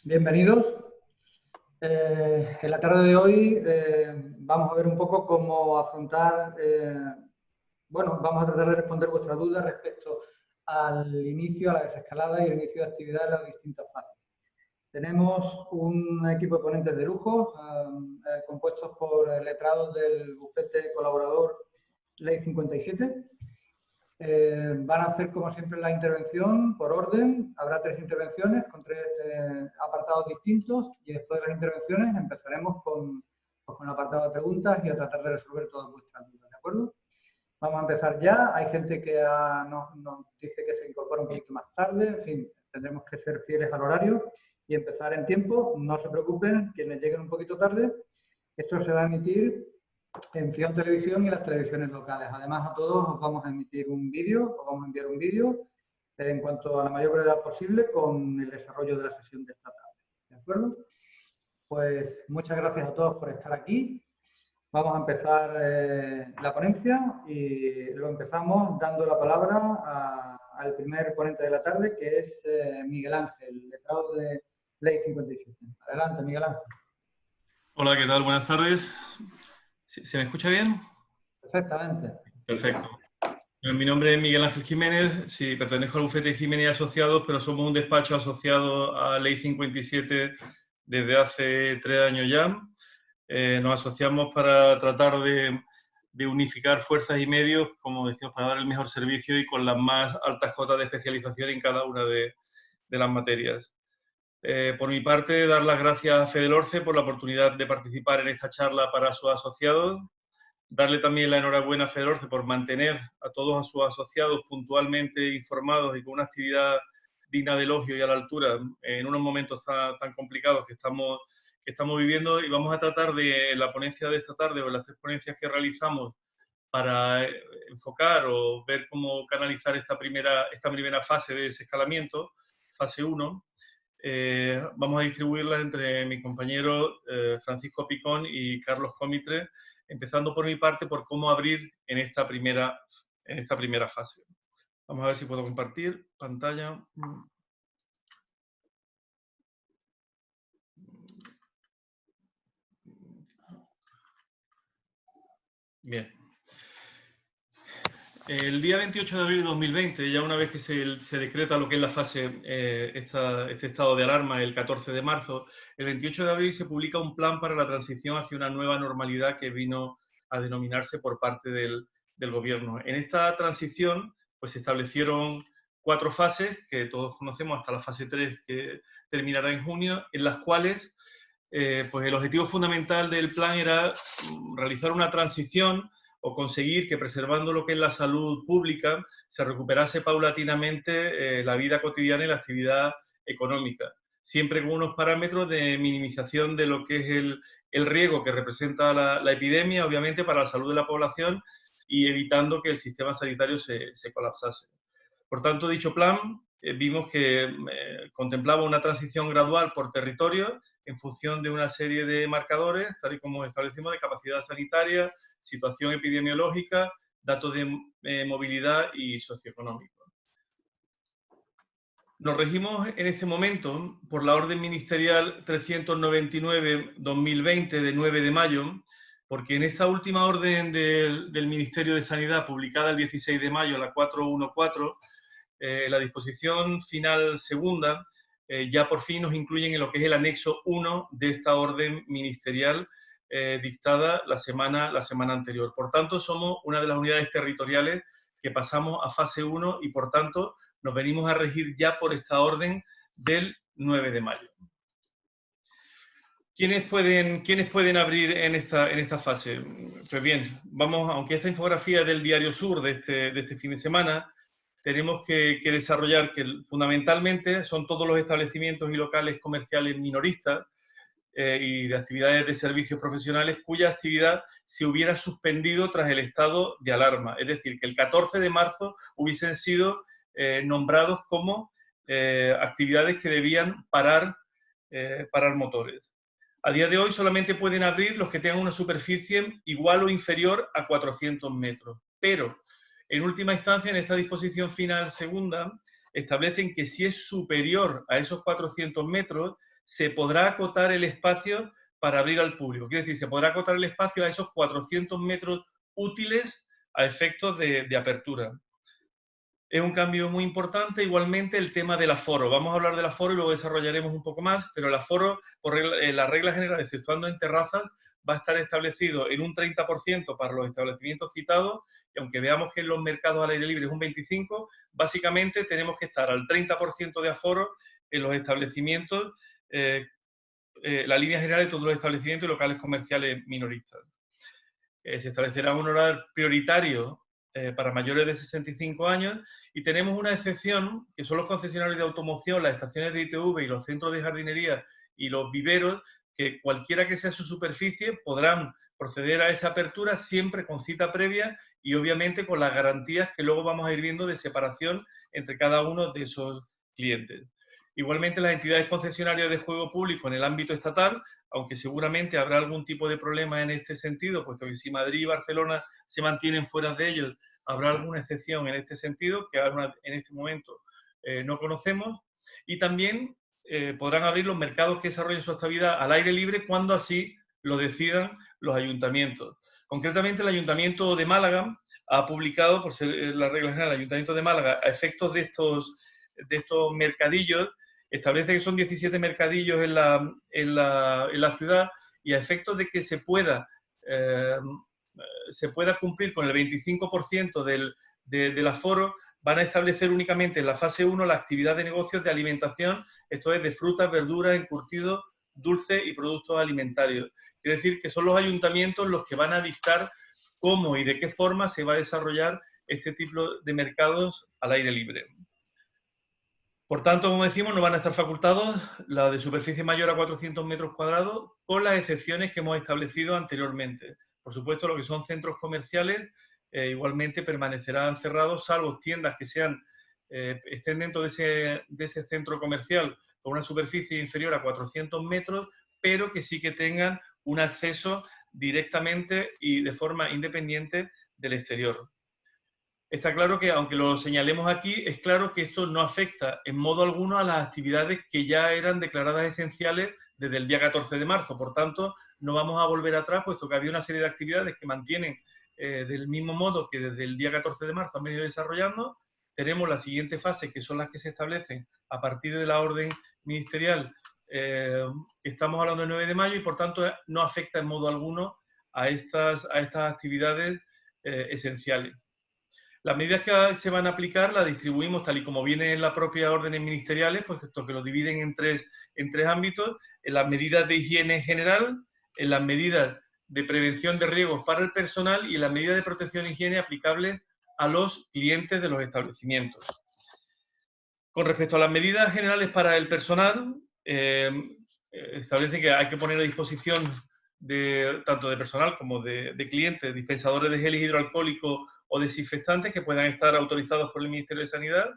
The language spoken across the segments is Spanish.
Bienvenidos. En la tarde de hoy vamos a ver un poco cómo afrontar, vamos a tratar de responder vuestras dudas respecto al inicio, a la desescalada y el inicio de actividad en las distintas fases. Tenemos un equipo de ponentes de lujo, compuestos por letrados del bufete colaborador Ley 57. Van a hacer, como siempre, la intervención por orden. Habrá 3 intervenciones con 3 apartados distintos y después de las intervenciones empezaremos con el apartado de preguntas y a tratar de resolver todas vuestras dudas, ¿de acuerdo? Vamos a empezar ya. Hay gente que nos dice que se incorpora un poquito más tarde. En fin, tendremos que ser fieles al horario y empezar en tiempo. No se preocupen, quienes lleguen un poquito tarde. Esto se va a emitir en Fion Televisión y las televisiones locales. Además, a todos os vamos a emitir un vídeo, os vamos a enviar un vídeo en cuanto a la mayor brevedad posible con el desarrollo de la sesión de esta tarde. ¿De acuerdo? Pues muchas gracias a todos por estar aquí. Vamos a empezar la ponencia y lo empezamos dando la palabra al primer ponente de la tarde, que es Miguel Ángel, letrado de Ley 57. Adelante, Miguel Ángel. Hola, ¿qué tal? Buenas tardes. ¿Se me escucha bien? Perfectamente. Perfecto. Mi nombre es Miguel Ángel Jiménez, sí, pertenezco al bufete Jiménez y Asociados, pero somos un despacho asociado a Ley 57 desde hace 3 años ya. Nos asociamos para tratar de unificar fuerzas y medios, como decimos, para dar el mejor servicio y con las más altas cotas de especialización en cada una de las materias. Por mi parte, dar las gracias a Fedelorce por la oportunidad de participar en esta charla para sus asociados. Darle también la enhorabuena a Fedelorce por mantener a todos sus asociados puntualmente informados y con una actividad digna de elogio y a la altura en unos momentos tan complicados que estamos viviendo. Y vamos a tratar de, en la ponencia de esta tarde o en las 3 ponencias que realizamos, para enfocar o ver cómo canalizar esta primera fase de desescalamiento, fase 1, vamos a distribuirla entre mi compañero Francisco Picón y Carlos Comitre, empezando por mi parte por cómo abrir en esta primera fase. Vamos a ver si puedo compartir pantalla. Bien. El día 28 de abril de 2020, ya una vez que se decreta lo que es la fase, este estado de alarma, el 14 de marzo, el 28 de abril se publica un plan para la transición hacia una nueva normalidad que vino a denominarse por parte del gobierno. En esta transición, pues se establecieron 4 fases, que todos conocemos hasta la fase 3, que terminará en junio, en las cuales pues el objetivo fundamental del plan era realizar una transición o conseguir que, preservando lo que es la salud pública, se recuperase paulatinamente la vida cotidiana y la actividad económica, siempre con unos parámetros de minimización de lo que es el riesgo que representa la epidemia, obviamente, para la salud de la población y evitando que el sistema sanitario se colapsase. Por tanto, dicho plan, vimos que contemplaba una transición gradual por territorio en función de una serie de marcadores, tal y como establecimos, de capacidad sanitaria, situación epidemiológica, datos de movilidad y socioeconómico. Nos regimos en este momento por la Orden Ministerial 399-2020 de 9 de mayo, porque en esta última orden del Ministerio de Sanidad, publicada el 16 de mayo, la 414, la disposición final segunda, ya por fin nos incluyen en lo que es el anexo 1 de esta orden ministerial dictada la semana anterior. Por tanto, somos una de las unidades territoriales que pasamos a fase 1 y, por tanto, nos venimos a regir ya por esta orden del 9 de mayo. ¿Quiénes pueden abrir en esta fase? Pues bien, aunque esta infografía es del Diario Sur de este fin de semana, tenemos que desarrollar que fundamentalmente son todos los establecimientos y locales comerciales minoristas y de actividades de servicios profesionales cuya actividad se hubiera suspendido tras el estado de alarma. Es decir, que el 14 de marzo hubiesen sido nombrados como actividades que debían parar motores. A día de hoy solamente pueden abrir los que tengan una superficie igual o inferior a 400 metros, pero en última instancia, en esta disposición final segunda, establecen que si es superior a esos 400 metros, se podrá acotar el espacio para abrir al público. Quiere decir, se podrá acotar el espacio a esos 400 metros útiles a efectos de apertura. Es un cambio muy importante, igualmente el tema del aforo. Vamos a hablar del aforo y luego desarrollaremos un poco más, pero el aforo, por la regla general, exceptuando en terrazas, va a estar establecido en un 30% para los establecimientos citados, y aunque veamos que en los mercados al aire libre es un 25%, básicamente tenemos que estar al 30% de aforo en los establecimientos, la línea general de todos los establecimientos y locales comerciales minoristas. Se establecerá un horario prioritario para mayores de 65 años y tenemos una excepción, que son los concesionarios de automoción, las estaciones de ITV y los centros de jardinería y los viveros, que cualquiera que sea su superficie podrán proceder a esa apertura siempre con cita previa y obviamente con las garantías que luego vamos a ir viendo de separación entre cada uno de esos clientes. Igualmente las entidades concesionarias de juego público en el ámbito estatal, aunque seguramente habrá algún tipo de problema en este sentido, puesto que si Madrid y Barcelona se mantienen fuera de ellos, habrá alguna excepción en este sentido, que ahora en este momento no conocemos, y también podrán abrir los mercados que desarrollen su actividad al aire libre cuando así lo decidan los ayuntamientos. Concretamente, el Ayuntamiento de Málaga ha publicado, por ser la regla general, el Ayuntamiento de Málaga, a efectos de estos mercadillos, establece que son 17 mercadillos en la ciudad y a efectos de que se pueda cumplir con el 25% del aforo, van a establecer únicamente en la fase 1 la actividad de negocios de alimentación, esto es de frutas, verduras, encurtidos, dulces y productos alimentarios. Es decir, que son los ayuntamientos los que van a dictar cómo y de qué forma se va a desarrollar este tipo de mercados al aire libre. Por tanto, como decimos, no van a estar facultados la de superficie mayor a 400 metros cuadrados, con las excepciones que hemos establecido anteriormente. Por supuesto, lo que son centros comerciales igualmente permanecerán cerrados, salvo tiendas que estén dentro de ese centro comercial con una superficie inferior a 400 metros, pero que sí que tengan un acceso directamente y de forma independiente del exterior. Está claro que, aunque lo señalemos aquí, es claro que esto no afecta en modo alguno a las actividades que ya eran declaradas esenciales desde el día 14 de marzo. Por tanto, no vamos a volver atrás, puesto que había una serie de actividades que mantienen del mismo modo que desde el día 14 de marzo han venido desarrollando. Tenemos la siguiente fase, que son las que se establecen a partir de la orden ministerial, que estamos hablando del 9 de mayo, y por tanto no afecta en modo alguno a estas actividades esenciales. Las medidas que se van a aplicar las distribuimos tal y como viene en la propia órdenes ministeriales, pues esto que lo dividen en tres ámbitos: en las medidas de higiene general, en las medidas de prevención de riesgos para el personal y en las medidas de protección e higiene aplicables a los clientes de los establecimientos. Con respecto a las medidas generales para el personal, establece que hay que poner a disposición tanto de personal como de clientes dispensadores de geles hidroalcohólicos o desinfectantes que puedan estar autorizados por el Ministerio de Sanidad.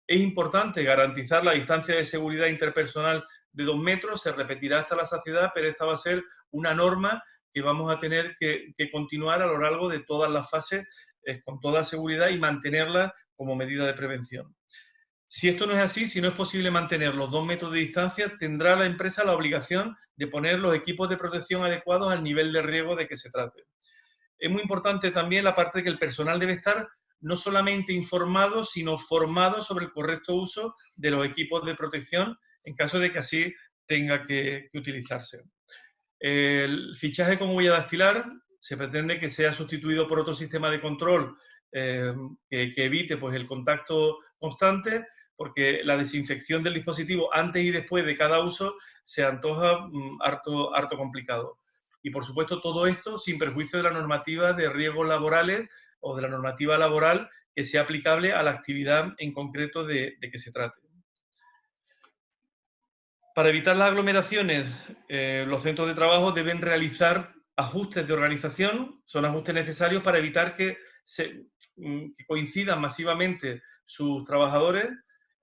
Es importante garantizar la distancia de seguridad interpersonal de 2 metros, se repetirá hasta la saciedad, pero esta va a ser una norma que vamos a tener que continuar a lo largo de todas las fases con toda seguridad y mantenerla como medida de prevención. Si esto no es así, si no es posible mantener los 2 metros de distancia, tendrá la empresa la obligación de poner los equipos de protección adecuados al nivel de riesgo de que se trate. Es muy importante también la parte de que el personal debe estar no solamente informado, sino formado sobre el correcto uso de los equipos de protección en caso de que así tenga que utilizarse. El fichaje con huella dactilar se pretende que sea sustituido por otro sistema de control que evite pues, el contacto constante, porque la desinfección del dispositivo antes y después de cada uso se antoja harto complicado. Y, por supuesto, todo esto sin perjuicio de la normativa de riesgos laborales o de la normativa laboral que sea aplicable a la actividad en concreto de que se trate. Para evitar las aglomeraciones, los centros de trabajo deben realizar ajustes de organización, son ajustes necesarios para evitar que coincidan masivamente sus trabajadores,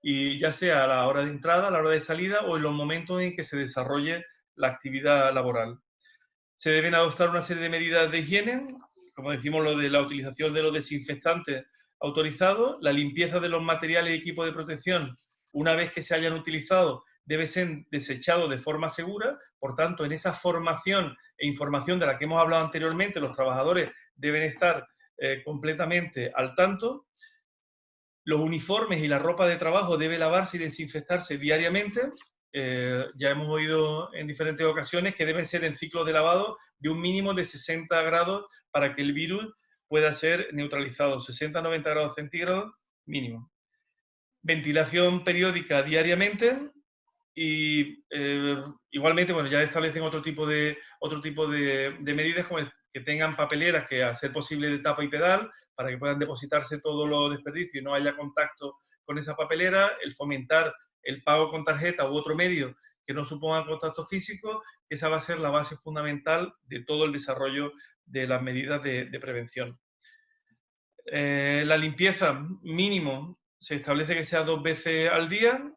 y ya sea a la hora de entrada, a la hora de salida o en los momentos en que se desarrolle la actividad laboral. Se deben adoptar una serie de medidas de higiene, como decimos, lo de la utilización de los desinfectantes autorizados, la limpieza de los materiales y equipos de protección una vez que se hayan utilizado debe ser desechado de forma segura. Por tanto, en esa formación e información de la que hemos hablado anteriormente, los trabajadores deben estar completamente al tanto. Los uniformes y la ropa de trabajo debe lavarse y desinfectarse diariamente. Ya hemos oído en diferentes ocasiones que deben ser en ciclos de lavado de un mínimo de 60 grados para que el virus pueda ser neutralizado. 60-90 grados centígrados mínimo. Ventilación periódica diariamente. Y igualmente, bueno, ya establecen otro tipo de medidas, como que tengan papeleras que, a ser posible, de tapa y pedal, para que puedan depositarse todos los desperdicios y no haya contacto con esa papelera. El fomentar el pago con tarjeta u otro medio que no suponga contacto físico, que esa va a ser la base fundamental de todo el desarrollo de las medidas de prevención. La limpieza mínimo se establece que sea 2 veces al día,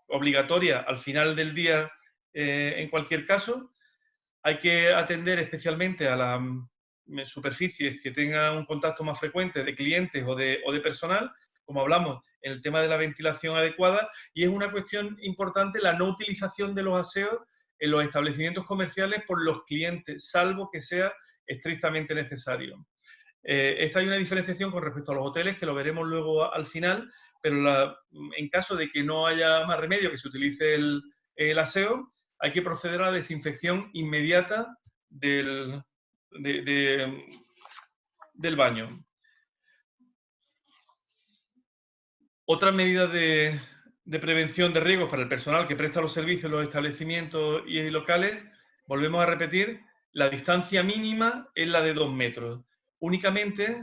obligatoria al final del día en cualquier caso. Hay que atender especialmente a las superficies que tengan un contacto más frecuente de clientes o de personal, como hablamos en el tema de la ventilación adecuada, y es una cuestión importante la no utilización de los aseos en los establecimientos comerciales por los clientes, salvo que sea estrictamente necesario. Esta hay una diferenciación con respecto a los hoteles, que lo veremos luego al final, pero en caso de que no haya más remedio que se utilice el aseo, hay que proceder a la desinfección inmediata del baño. Otras medidas de prevención de riesgos para el personal que presta los servicios en los establecimientos y locales, volvemos a repetir, la distancia mínima es la de 2 metros. Únicamente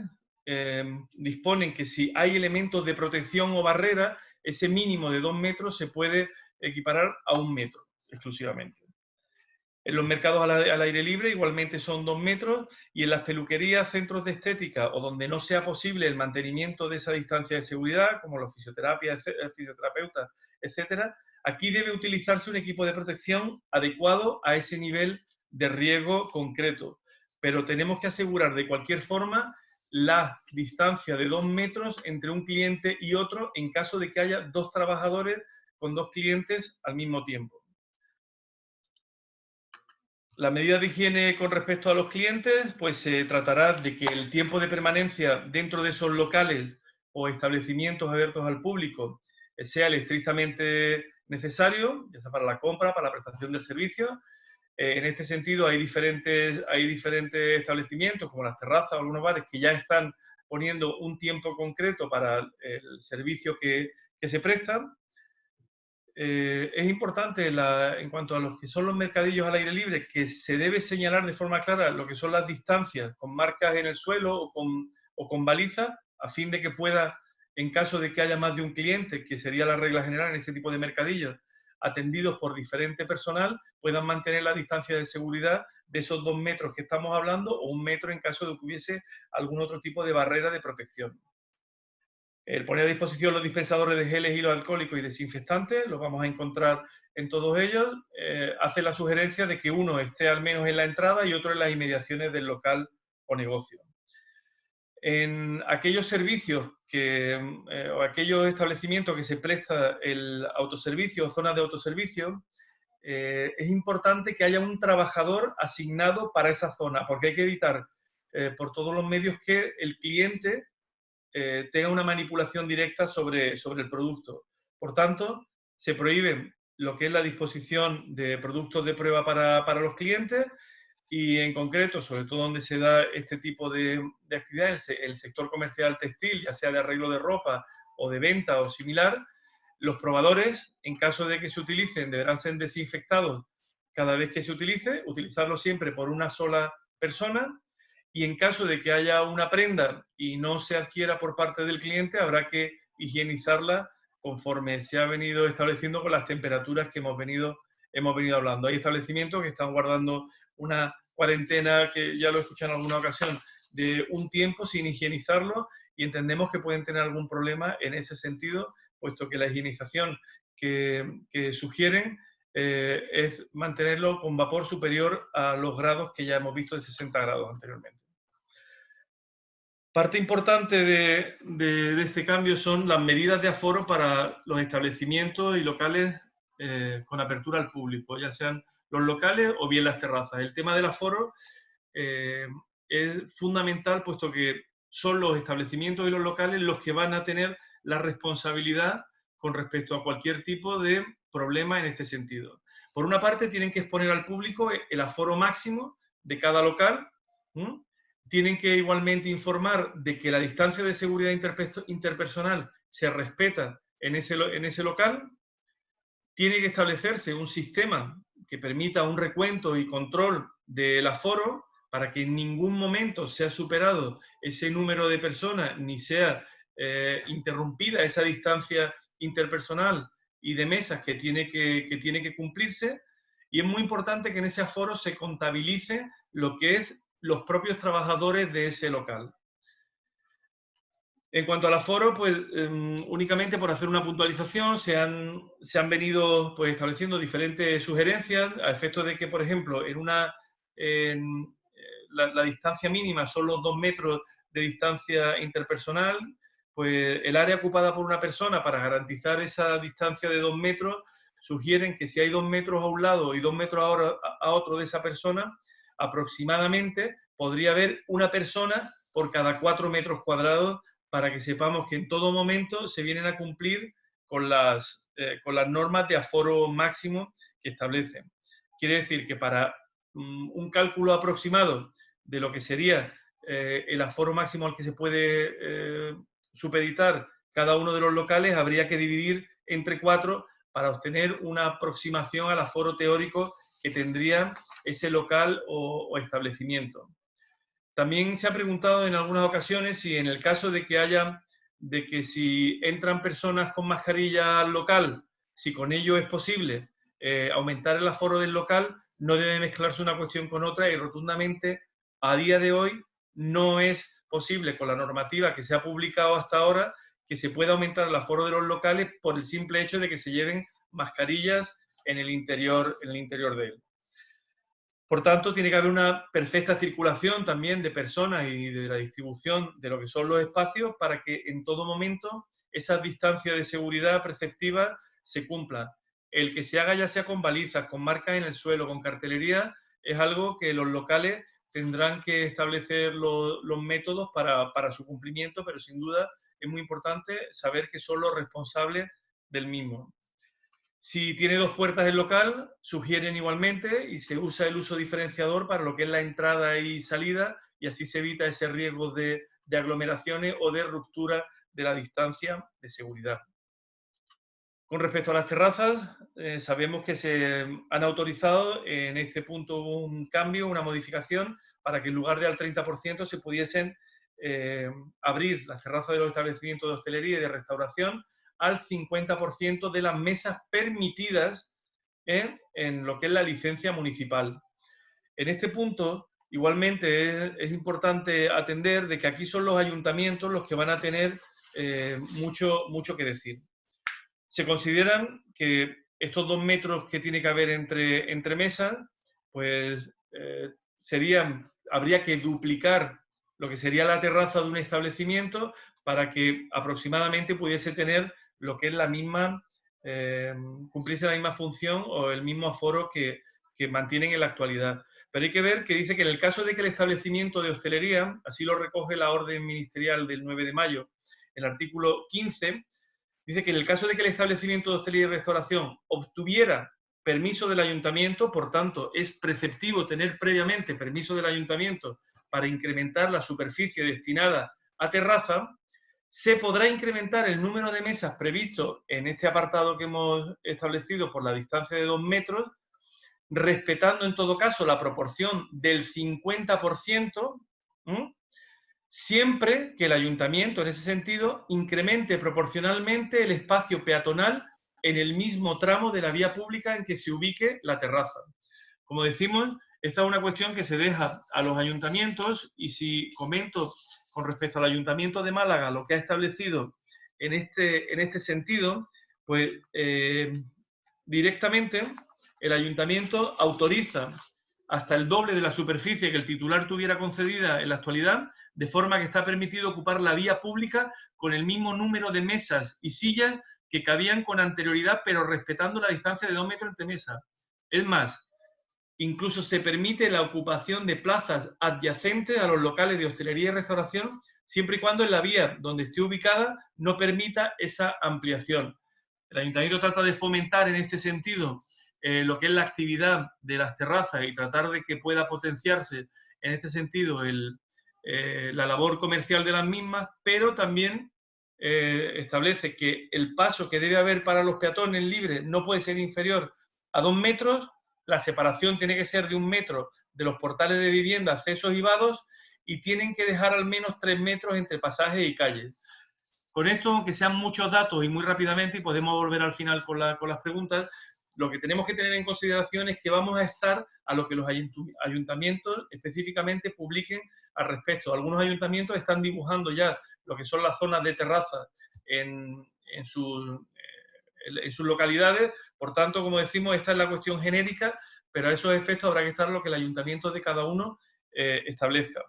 disponen que si hay elementos de protección o barrera, ese mínimo de 2 metros se puede equiparar a 1 metro exclusivamente. En los mercados al aire libre igualmente son 2 metros, y en las peluquerías, centros de estética o donde no sea posible el mantenimiento de esa distancia de seguridad, como los fisioterapeutas, etcétera, aquí debe utilizarse un equipo de protección adecuado a ese nivel de riesgo concreto. Pero tenemos que asegurar de cualquier forma la distancia de 2 metros entre un cliente y otro en caso de que haya 2 trabajadores con 2 clientes al mismo tiempo. La medida de higiene con respecto a los clientes, pues se tratará de que el tiempo de permanencia dentro de esos locales o establecimientos abiertos al público sea el estrictamente necesario, ya sea para la compra, para la prestación del servicio. En este sentido, hay diferentes establecimientos, como las terrazas o algunos bares, que ya están poniendo un tiempo concreto para el servicio que se presta. Es importante en cuanto a los que son los mercadillos al aire libre, que se debe señalar de forma clara lo que son las distancias, con marcas en el suelo o con balizas, a fin de que pueda, en caso de que haya más de un cliente, que sería la regla general en ese tipo de mercadillos, atendidos por diferente personal, puedan mantener la distancia de seguridad de esos 2 metros que estamos hablando, o 1 metro en caso de que hubiese algún otro tipo de barrera de protección. El poner a disposición los dispensadores de geles, hilos alcohólicos y desinfectantes, los vamos a encontrar en todos ellos. Hace la sugerencia de que uno esté al menos en la entrada y otro en las inmediaciones del local o negocio. En aquellos servicios o aquellos establecimientos que se presta el autoservicio o zonas de autoservicio, es importante que haya un trabajador asignado para esa zona, porque hay que evitar por todos los medios que el cliente tenga una manipulación directa sobre el producto. Por tanto, se prohíbe lo que es la disposición de productos de prueba para los clientes, y en concreto, sobre todo donde se da este tipo de actividad, el sector comercial textil, ya sea de arreglo de ropa o de venta o similar, los probadores, en caso de que se utilicen, deberán ser desinfectados cada vez que se utilice, utilizarlo siempre por una sola persona, y en caso de que haya una prenda y no se adquiera por parte del cliente, habrá que higienizarla conforme se ha venido estableciendo con las temperaturas que hemos venido hablando. Hay establecimientos que están guardando una cuarentena, que ya lo he escuchado en alguna ocasión, de un tiempo sin higienizarlo, y entendemos que pueden tener algún problema en ese sentido, puesto que la higienización que sugieren es mantenerlo con vapor superior a los grados que ya hemos visto de 60 grados anteriormente. Parte importante de este cambio son las medidas de aforo para los establecimientos y locales con apertura al público, ya sean los locales o bien las terrazas. El tema del aforo es fundamental, puesto que son los establecimientos y los locales los que van a tener la responsabilidad con respecto a cualquier tipo de problema en este sentido. Por una parte, tienen que exponer al público el aforo máximo de cada local. Tienen que igualmente informar de que la distancia de seguridad interpersonal se respeta en ese local. Tiene que establecerse un sistema que permita un recuento y control del aforo para que en ningún momento sea superado ese número de personas ni sea interrumpida esa distancia interpersonal y de mesas que tiene que cumplirse. Y es muy importante que en ese aforo se contabilice lo que es los propios trabajadores de ese local. En cuanto al aforo, pues únicamente por hacer una puntualización se han venido pues, estableciendo diferentes sugerencias a efectos de que, por ejemplo, la distancia mínima son los 2 metros de distancia interpersonal, pues el área ocupada por una persona para garantizar esa distancia de 2 metros sugieren que si hay 2 metros a un lado y 2 metros a otro de esa persona, aproximadamente podría haber una persona por cada 4 metros cuadrados, para que sepamos que en todo momento se vienen a cumplir con las normas de aforo máximo que establecen. Quiere decir que para un cálculo aproximado de lo que sería el aforo máximo al que se puede supeditar cada uno de los locales, habría que dividir entre 4 para obtener una aproximación al aforo teórico que tendría ese local o establecimiento. También se ha preguntado en algunas ocasiones si en el caso de que si entran personas con mascarilla al local, si con ello es posible aumentar el aforo del local, no debe mezclarse una cuestión con otra, y rotundamente a día de hoy no es posible, con la normativa que se ha publicado hasta ahora, que se pueda aumentar el aforo de los locales por el simple hecho de que se lleven mascarillas en el interior de él. Por tanto, tiene que haber una perfecta circulación también de personas y de la distribución de lo que son los espacios para que en todo momento esas distancias de seguridad preceptivas se cumplan. El que se haga ya sea con balizas, con marcas en el suelo, con cartelería, es algo que los locales tendrán que establecer los métodos para su cumplimiento, pero sin duda es muy importante saber que son los responsables del mismo. Si tiene 2 puertas el local, sugieren igualmente y se usa el uso diferenciador para lo que es la entrada y salida, y así se evita ese riesgo de aglomeraciones o de ruptura de la distancia de seguridad. Con respecto a las terrazas, sabemos que se han autorizado en este punto un cambio, una modificación, para que en lugar de al 30% se pudiesen abrir las terrazas de los establecimientos de hostelería y de restauración al 50% de las mesas permitidas en lo que es la licencia municipal. En este punto, igualmente, es importante atender de que aquí son los ayuntamientos los que van a tener mucho que decir. Se consideran que estos 2 metros que tiene que haber entre mesas, pues habría que duplicar lo que sería la terraza de un establecimiento para que aproximadamente pudiese tener lo que es la misma, cumplirse la misma función o el mismo aforo que mantienen en la actualidad. Pero hay que ver que dice que en el caso de que el establecimiento de hostelería, así lo recoge la orden ministerial del 9 de mayo, el artículo 15, dice que en el caso de que el establecimiento de hostelería y restauración obtuviera permiso del ayuntamiento, por tanto, es preceptivo tener previamente permiso del ayuntamiento para incrementar la superficie destinada a terraza, se podrá incrementar el número de mesas previsto en este apartado que hemos establecido por la distancia de 2 metros, respetando en todo caso la proporción del 50%, siempre que el ayuntamiento, en ese sentido, incremente proporcionalmente el espacio peatonal en el mismo tramo de la vía pública en que se ubique la terraza. Como decimos, esta es una cuestión que se deja a los ayuntamientos, y si comento con respecto al Ayuntamiento de Málaga lo que ha establecido en este sentido, pues directamente el ayuntamiento autoriza hasta el doble de la superficie que el titular tuviera concedida en la actualidad, de forma que está permitido ocupar la vía pública con el mismo número de mesas y sillas que cabían con anterioridad, pero respetando la distancia de 2 metros entre mesas. Es más, incluso se permite la ocupación de plazas adyacentes a los locales de hostelería y restauración, siempre y cuando en la vía donde esté ubicada no permita esa ampliación. El Ayuntamiento trata de fomentar en este sentido lo que es la actividad de las terrazas y tratar de que pueda potenciarse en este sentido la labor comercial de las mismas, pero también establece que el paso que debe haber para los peatones libres no puede ser inferior a 2 metros, la separación tiene que ser de 1 metro de los portales de vivienda, accesos y vados, y tienen que dejar al menos 3 metros entre pasajes y calles. Con esto, aunque sean muchos datos y muy rápidamente, y podemos volver al final con las preguntas, lo que tenemos que tener en consideración es que vamos a estar a lo que los ayuntamientos específicamente publiquen al respecto. Algunos ayuntamientos están dibujando ya lo que son las zonas de terraza en sus localidades. Por tanto, como decimos, esta es la cuestión genérica, pero a esos efectos habrá que estar lo que el ayuntamiento de cada uno establezca.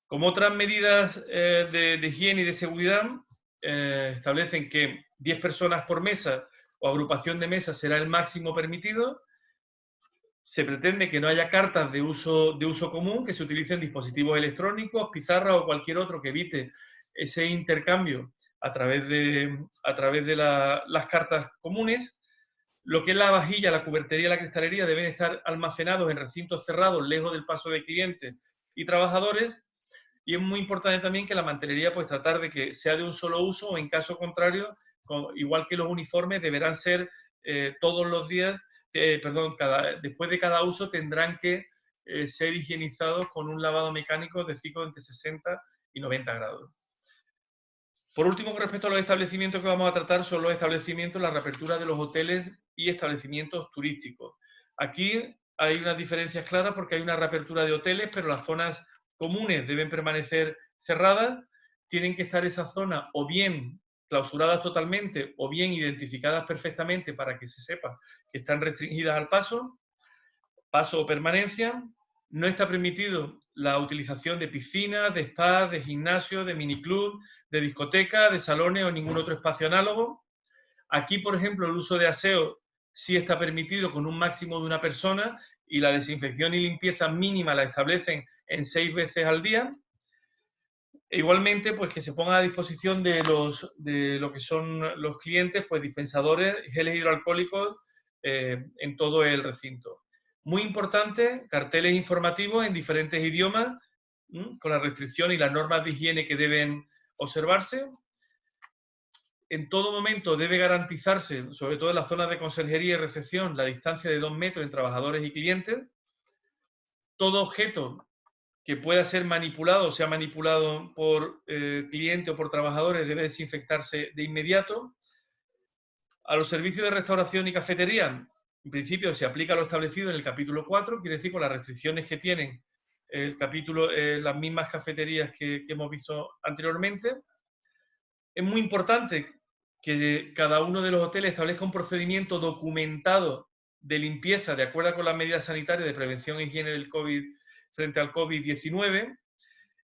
Como otras medidas de higiene y de seguridad, establecen que 10 personas por mesa o agrupación de mesas será el máximo permitido. Se pretende que no haya cartas de uso común, que se utilicen dispositivos electrónicos, pizarras o cualquier otro que evite ese intercambio a través de las cartas comunes. Lo que es la vajilla, la cubertería y la cristalería deben estar almacenados en recintos cerrados, lejos del paso de clientes y trabajadores. Y es muy importante también que la mantelería, pues tratar de que sea de un solo uso, o en caso contrario, igual que los uniformes, deberán ser todos los días, después de cada uso tendrán que ser higienizados con un lavado mecánico de ciclo entre 60 y 90 grados. Por último, con respecto a los establecimientos que vamos a tratar, son los establecimientos, la reapertura de los hoteles y establecimientos turísticos. Aquí hay unas diferencias claras porque hay una reapertura de hoteles, pero las zonas comunes deben permanecer cerradas, tienen que estar esas zonas o bien clausuradas totalmente o bien identificadas perfectamente para que se sepa que están restringidas al paso o permanencia. No está permitido la utilización de piscinas, de spas, de gimnasios, de miniclub, de discotecas, de salones o ningún otro espacio análogo. Aquí, por ejemplo, el uso de aseo sí está permitido con un máximo de una persona y la desinfección y limpieza mínima la establecen en 6 veces al día. E igualmente, pues que se ponga a disposición de lo que son los clientes, pues dispensadores, geles hidroalcohólicos en todo el recinto. Muy importante, carteles informativos en diferentes idiomas, con las restricciones y las normas de higiene que deben observarse. En todo momento debe garantizarse, sobre todo en las zonas de conserjería y recepción, la distancia de 2 metros entre trabajadores y clientes. Todo objeto que pueda ser manipulado, sea manipulado por cliente o por trabajadores, debe desinfectarse de inmediato. A los servicios de restauración y cafetería, en principio se aplica lo establecido en el capítulo 4, quiere decir con las restricciones que tienen el capítulo, las mismas cafeterías que hemos visto anteriormente. Es muy importante que cada uno de los hoteles establezca un procedimiento documentado de limpieza de acuerdo con las medidas sanitarias de prevención e higiene del COVID frente al COVID-19,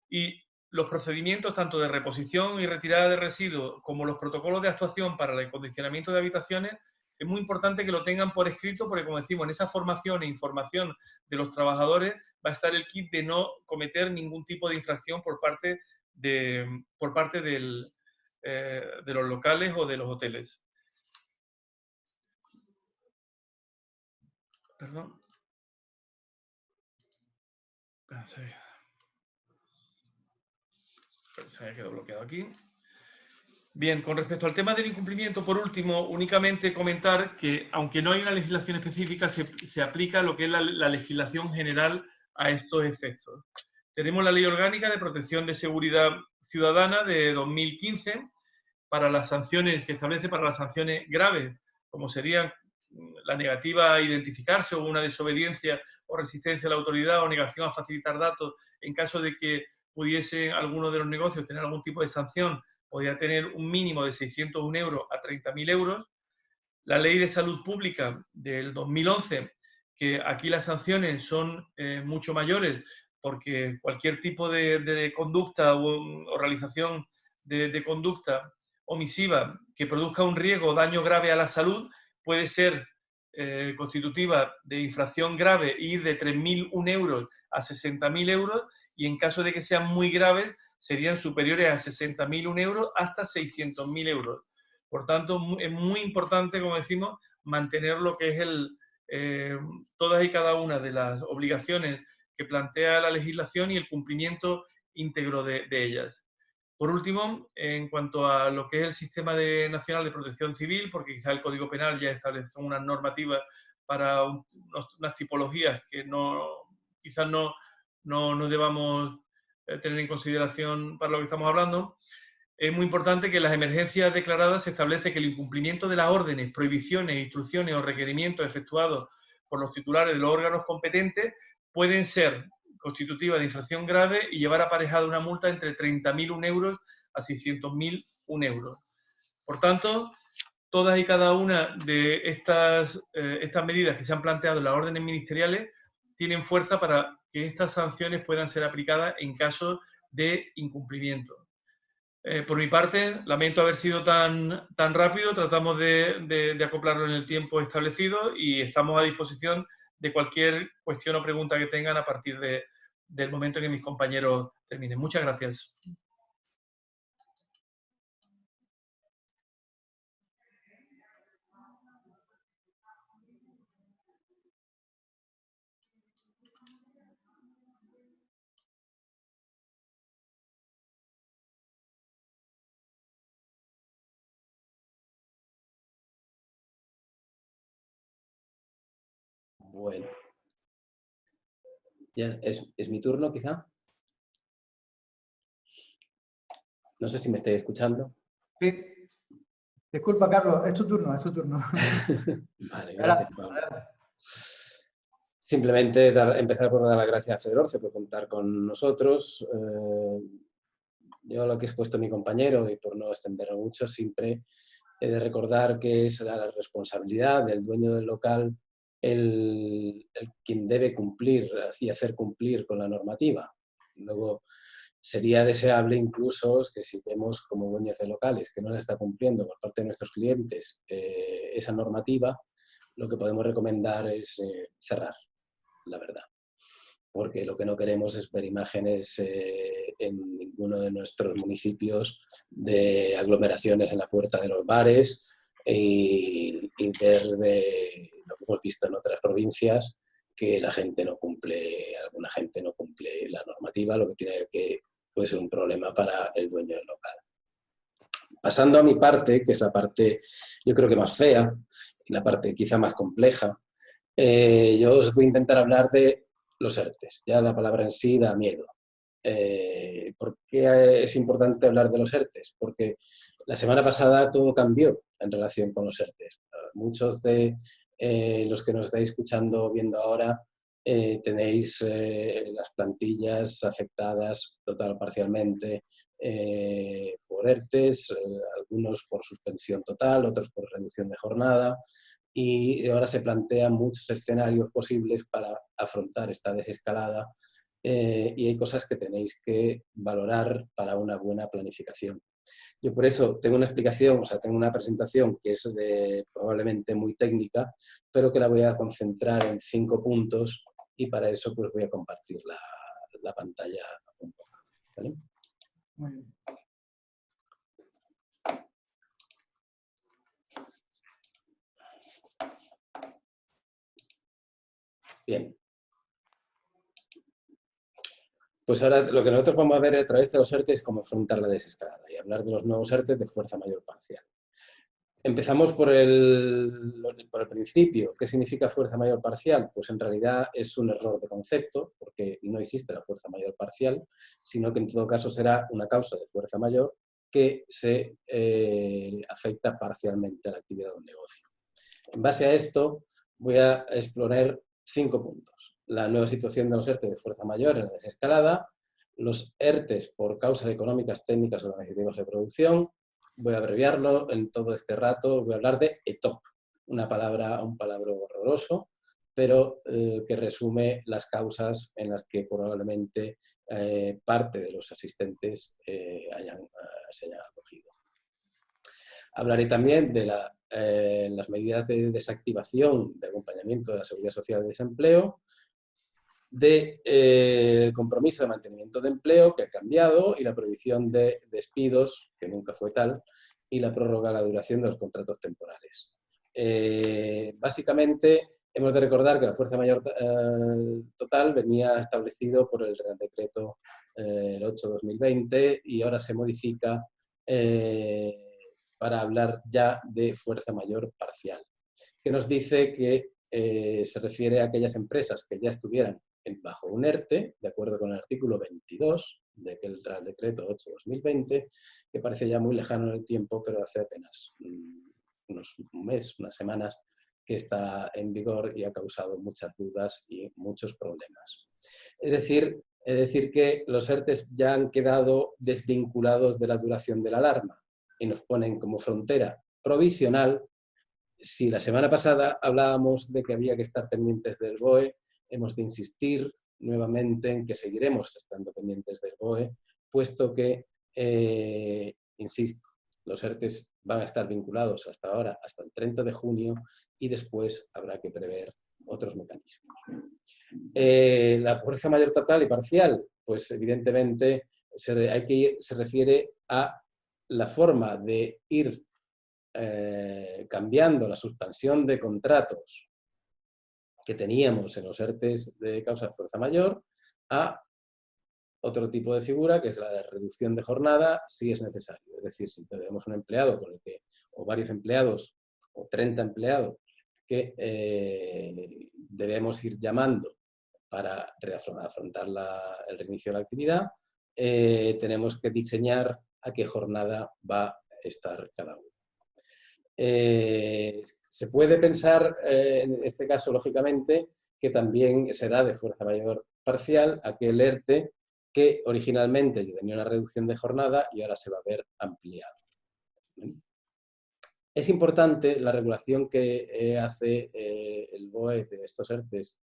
y los procedimientos tanto de reposición y retirada de residuos como los protocolos de actuación para el acondicionamiento de habitaciones, es muy importante que lo tengan por escrito porque, como decimos, en esa formación e información de los trabajadores va a estar el kit de no cometer ningún tipo de infracción por parte de los locales o de los hoteles. Perdón. Se me quedó bloqueado aquí. Bien, con respecto al tema del incumplimiento, por último, únicamente comentar que, aunque no hay una legislación específica, se aplica lo que es la legislación general a estos efectos. Tenemos la Ley Orgánica de Protección de Seguridad Ciudadana de 2015 para las sanciones que establece para las sanciones graves, como serían la negativa a identificarse o una desobediencia o resistencia a la autoridad o negación a facilitar datos en caso de que pudiese alguno de los negocios tener algún tipo de sanción, podría tener un mínimo de 601 euros a 30.000 euros. La Ley de Salud Pública del 2011, que aquí las sanciones son mucho mayores, porque cualquier tipo de conducta o realización de conducta omisiva que produzca un riesgo o daño grave a la salud puede ser constitutiva de infracción grave y ir de 3.001 euros a 60.000 euros, y en caso de que sean muy graves serían superiores a 60.001 euros hasta 600.000 euros. Por tanto, es muy importante, como decimos, mantener lo que es todas y cada una de las obligaciones que plantea la legislación y el cumplimiento íntegro de ellas. Por último, en cuanto a lo que es el Sistema Nacional de Protección Civil, porque quizá el Código Penal ya establece unas normativas para unas tipologías que quizás no debamos tener en consideración para lo que estamos hablando, es muy importante que en las emergencias declaradas se establece que el incumplimiento de las órdenes, prohibiciones, instrucciones o requerimientos efectuados por los titulares de los órganos competentes pueden ser constitutiva de infracción grave y llevar aparejada una multa entre 30.001 euros a 600.001 euros. Por tanto, todas y cada una de estas medidas que se han planteado en las órdenes ministeriales tienen fuerza para que estas sanciones puedan ser aplicadas en caso de incumplimiento. Por mi parte, lamento haber sido tan rápido, tratamos de acoplarlo en el tiempo establecido y estamos a disposición de cualquier cuestión o pregunta que tengan a partir del momento en que mis compañeros terminen. Muchas gracias. Bueno, ya es mi turno, quizá. No sé si me estáis escuchando. Sí. Disculpa, Carlos, es tu turno, es tu turno. Vale, gracias, Pablo. Simplemente empezar por dar las gracias a Fedorce por contar con nosotros. Yo lo que he expuesto a mi compañero, y por no extenderlo mucho, siempre he de recordar que es la responsabilidad del dueño del local el quien debe cumplir y hacer cumplir con la normativa. Luego, sería deseable incluso que si vemos como dueños de locales que no se está cumpliendo por parte de nuestros clientes esa normativa, lo que podemos recomendar es cerrar, la verdad. Porque lo que no queremos es ver imágenes en ninguno de nuestros municipios de aglomeraciones en la puerta de los bares y ver de lo que hemos visto en otras provincias, que la gente no cumple, alguna gente no cumple la normativa, lo que tiene que puede ser un problema para el dueño del local. Pasando a mi parte, que es la parte yo creo que más fea y la parte quizá más compleja, yo os voy a intentar hablar de los ERTEs. Ya la palabra en sí da miedo. ¿Por qué es importante hablar de los ERTEs? Porque la semana pasada todo cambió en relación con los ERTEs. Muchos de los que nos estáis escuchando, viendo ahora, tenéis las plantillas afectadas total o parcialmente por ERTEs, algunos por suspensión total, otros por reducción de jornada, y ahora se plantean muchos escenarios posibles para afrontar esta desescalada y hay cosas que tenéis que valorar para una buena planificación. Yo por eso tengo una explicación, o sea, tengo una presentación que es probablemente muy técnica, pero que la voy a concentrar en 5 puntos y para eso pues voy a compartir la pantalla un poco. ¿Vale? Muy bien. Bien. Pues ahora lo que nosotros vamos a ver a través de los ERTE es cómo afrontar la desescalada y hablar de los nuevos ERTE de fuerza mayor parcial. Empezamos por el principio. ¿Qué significa fuerza mayor parcial? Pues en realidad es un error de concepto, porque no existe la fuerza mayor parcial, sino que en todo caso será una causa de fuerza mayor que se afecta parcialmente a la actividad de un negocio. En base a esto voy a exponer 5 puntos. La nueva situación de los ERTE de fuerza mayor en la desescalada, los ERTEs por causas económicas, técnicas o organizativas de producción. Voy a abreviarlo en todo este rato, voy a hablar de ETOP, un palabra horroroso, pero que resume las causas en las que probablemente parte de los asistentes se hayan acogido. Hablaré también de las medidas de desactivación de acompañamiento de la Seguridad Social de desempleo, del compromiso de mantenimiento de empleo, que ha cambiado, y la prohibición de despidos, que nunca fue tal, y la prórroga de la duración de los contratos temporales. Básicamente, hemos de recordar que la fuerza mayor total venía establecido por el Real Decreto el 8/2020 y ahora se modifica para hablar ya de fuerza mayor parcial, que nos dice que se refiere a aquellas empresas que ya estuvieran bajo un ERTE, de acuerdo con el artículo 22 de aquel Real Decreto 8/2020, que parece ya muy lejano en el tiempo, pero hace apenas un mes, unas semanas, que está en vigor y ha causado muchas dudas y muchos problemas. Es decir que los ERTEs ya han quedado desvinculados de la duración de la alarma y nos ponen como frontera provisional. Si la semana pasada hablábamos de que había que estar pendientes del BOE, hemos de insistir nuevamente en que seguiremos estando pendientes del BOE, puesto que, insisto, los ERTEs van a estar vinculados hasta ahora, hasta el 30 de junio, y después habrá que prever otros mecanismos. La fuerza mayor total y parcial, pues evidentemente se refiere a la forma de ir cambiando la suspensión de contratos que teníamos en los ERTEs de causa de fuerza mayor a otro tipo de figura, que es la de reducción de jornada, si es necesario. Es decir, si tenemos un empleado con el que, o varios empleados, o 30 empleados, que debemos ir llamando para afrontar el reinicio de la actividad, tenemos que diseñar a qué jornada va a estar cada uno. Se puede pensar, en este caso, lógicamente, que también será de fuerza mayor parcial aquel ERTE que originalmente tenía una reducción de jornada y ahora se va a ver ampliado. Es importante la regulación que hace el BOE de estos ERTEs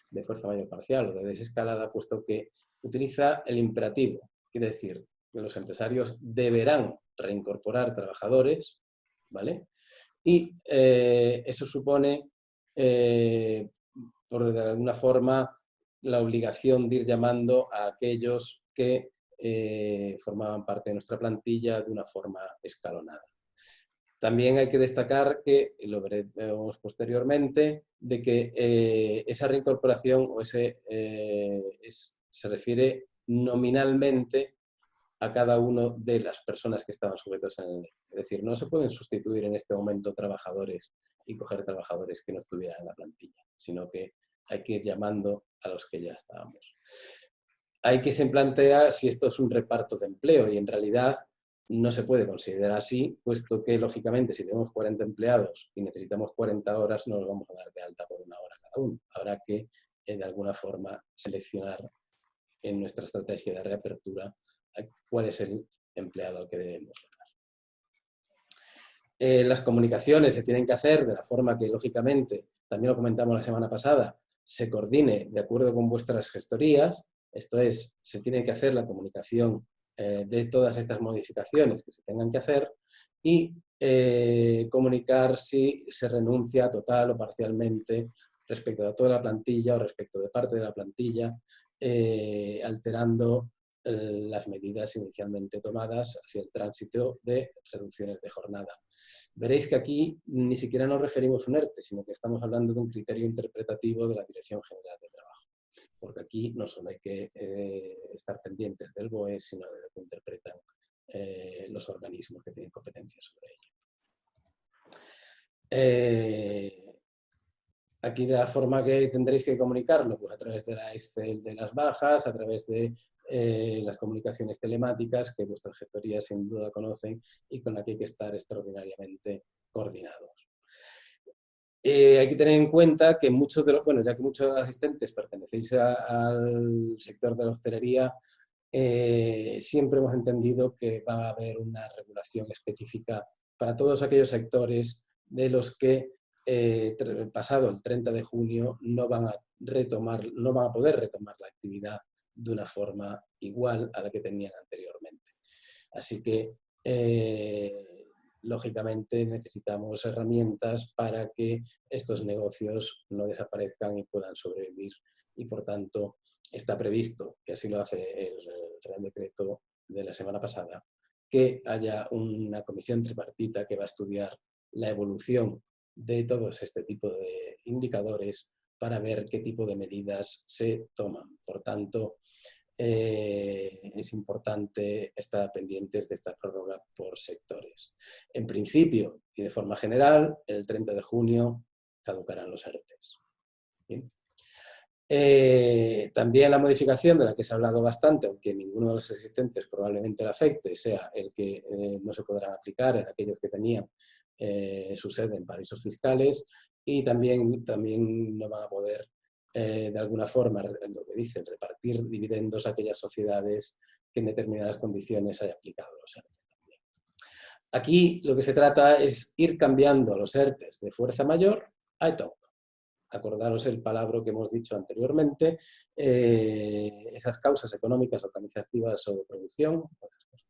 de fuerza mayor parcial o de desescalada, puesto que utiliza el imperativo. Quiere decir que los empresarios deberán reincorporar trabajadores, ¿vale? Y eso supone, por de alguna forma, la obligación de ir llamando a aquellos que formaban parte de nuestra plantilla de una forma escalonada. También hay que destacar que, y lo veremos posteriormente, de que esa reincorporación o se refiere nominalmente a cada uno de las personas que estaban sujetos en el ERTE. Es decir, no se pueden sustituir en este momento trabajadores y coger trabajadores que no estuvieran en la plantilla, sino que hay que ir llamando a los que ya estábamos. Hay que se plantea si esto es un reparto de empleo y en realidad no se puede considerar así, puesto que lógicamente si tenemos 40 empleados y necesitamos 40 horas no nos vamos a dar de alta por una hora cada uno. Habrá que de alguna forma seleccionar en nuestra estrategia de reapertura cuál es el empleado al que debemos llamar. Las comunicaciones se tienen que hacer de la forma que, lógicamente, también lo comentamos la semana pasada, se coordine de acuerdo con vuestras gestorías. Esto es, se tiene que hacer la comunicación de todas estas modificaciones que se tengan que hacer y comunicar si se renuncia total o parcialmente respecto a toda la plantilla o respecto de parte de la plantilla, alterando las medidas inicialmente tomadas hacia el tránsito de reducciones de jornada. Veréis que aquí ni siquiera nos referimos a un ERTE, sino que estamos hablando de un criterio interpretativo de la Dirección General de Trabajo. Porque aquí no solo hay que estar pendientes del BOE, sino de lo que interpretan los organismos que tienen competencia sobre ello. Aquí la forma que tendréis que comunicarlo, pues a través de la Excel de las bajas, a través de las comunicaciones telemáticas que vuestras gestorías sin duda conocen y con la que hay que estar extraordinariamente coordinados. Hay que tener en cuenta que muchos de los, bueno, ya que muchos de los asistentes pertenecéis al sector de la hostelería, siempre hemos entendido que va a haber una regulación específica para todos aquellos sectores de los que pasado el 30 de junio no van a poder retomar la actividad de una forma igual a la que tenían anteriormente. Así que lógicamente necesitamos herramientas para que estos negocios no desaparezcan y puedan sobrevivir. Y por tanto está previsto, que así lo hace el Real Decreto de la semana pasada, que haya una comisión tripartita que va a estudiar la evolución de todos este tipo de indicadores para ver qué tipo de medidas se toman. Por tanto, es importante estar pendientes de esta prórroga por sectores. En principio y de forma general, el 30 de junio caducarán los ERTEs. ¿Bien? También la modificación de la que se ha hablado bastante, aunque ninguno de los existentes probablemente le afecte, sea el que no se podrán aplicar en aquellos que tenían su sede en paraísos fiscales, y también no van a poder de alguna forma, lo que dicen, repartir dividendos a aquellas sociedades que en determinadas condiciones haya aplicado los ERTEs también. Aquí lo que se trata es ir cambiando los ERTEs de fuerza mayor a ETOP. Acordaros el palabra que hemos dicho anteriormente, esas causas económicas, organizativas o de producción,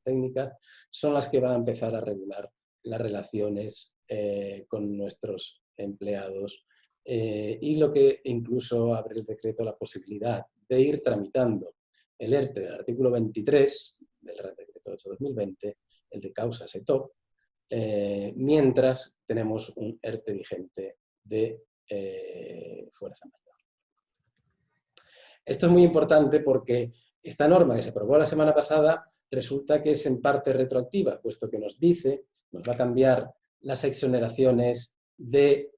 técnicas, son las que van a empezar a regular las relaciones con nuestros empleados, y lo que incluso abre el decreto la posibilidad de ir tramitando el ERTE del artículo 23 del Real Decreto 8/2020, el de causas ETOP, mientras tenemos un ERTE vigente de fuerza mayor. Esto es muy importante porque esta norma que se aprobó la semana pasada resulta que es en parte retroactiva, puesto que nos dice, nos va a cambiar las exoneraciones de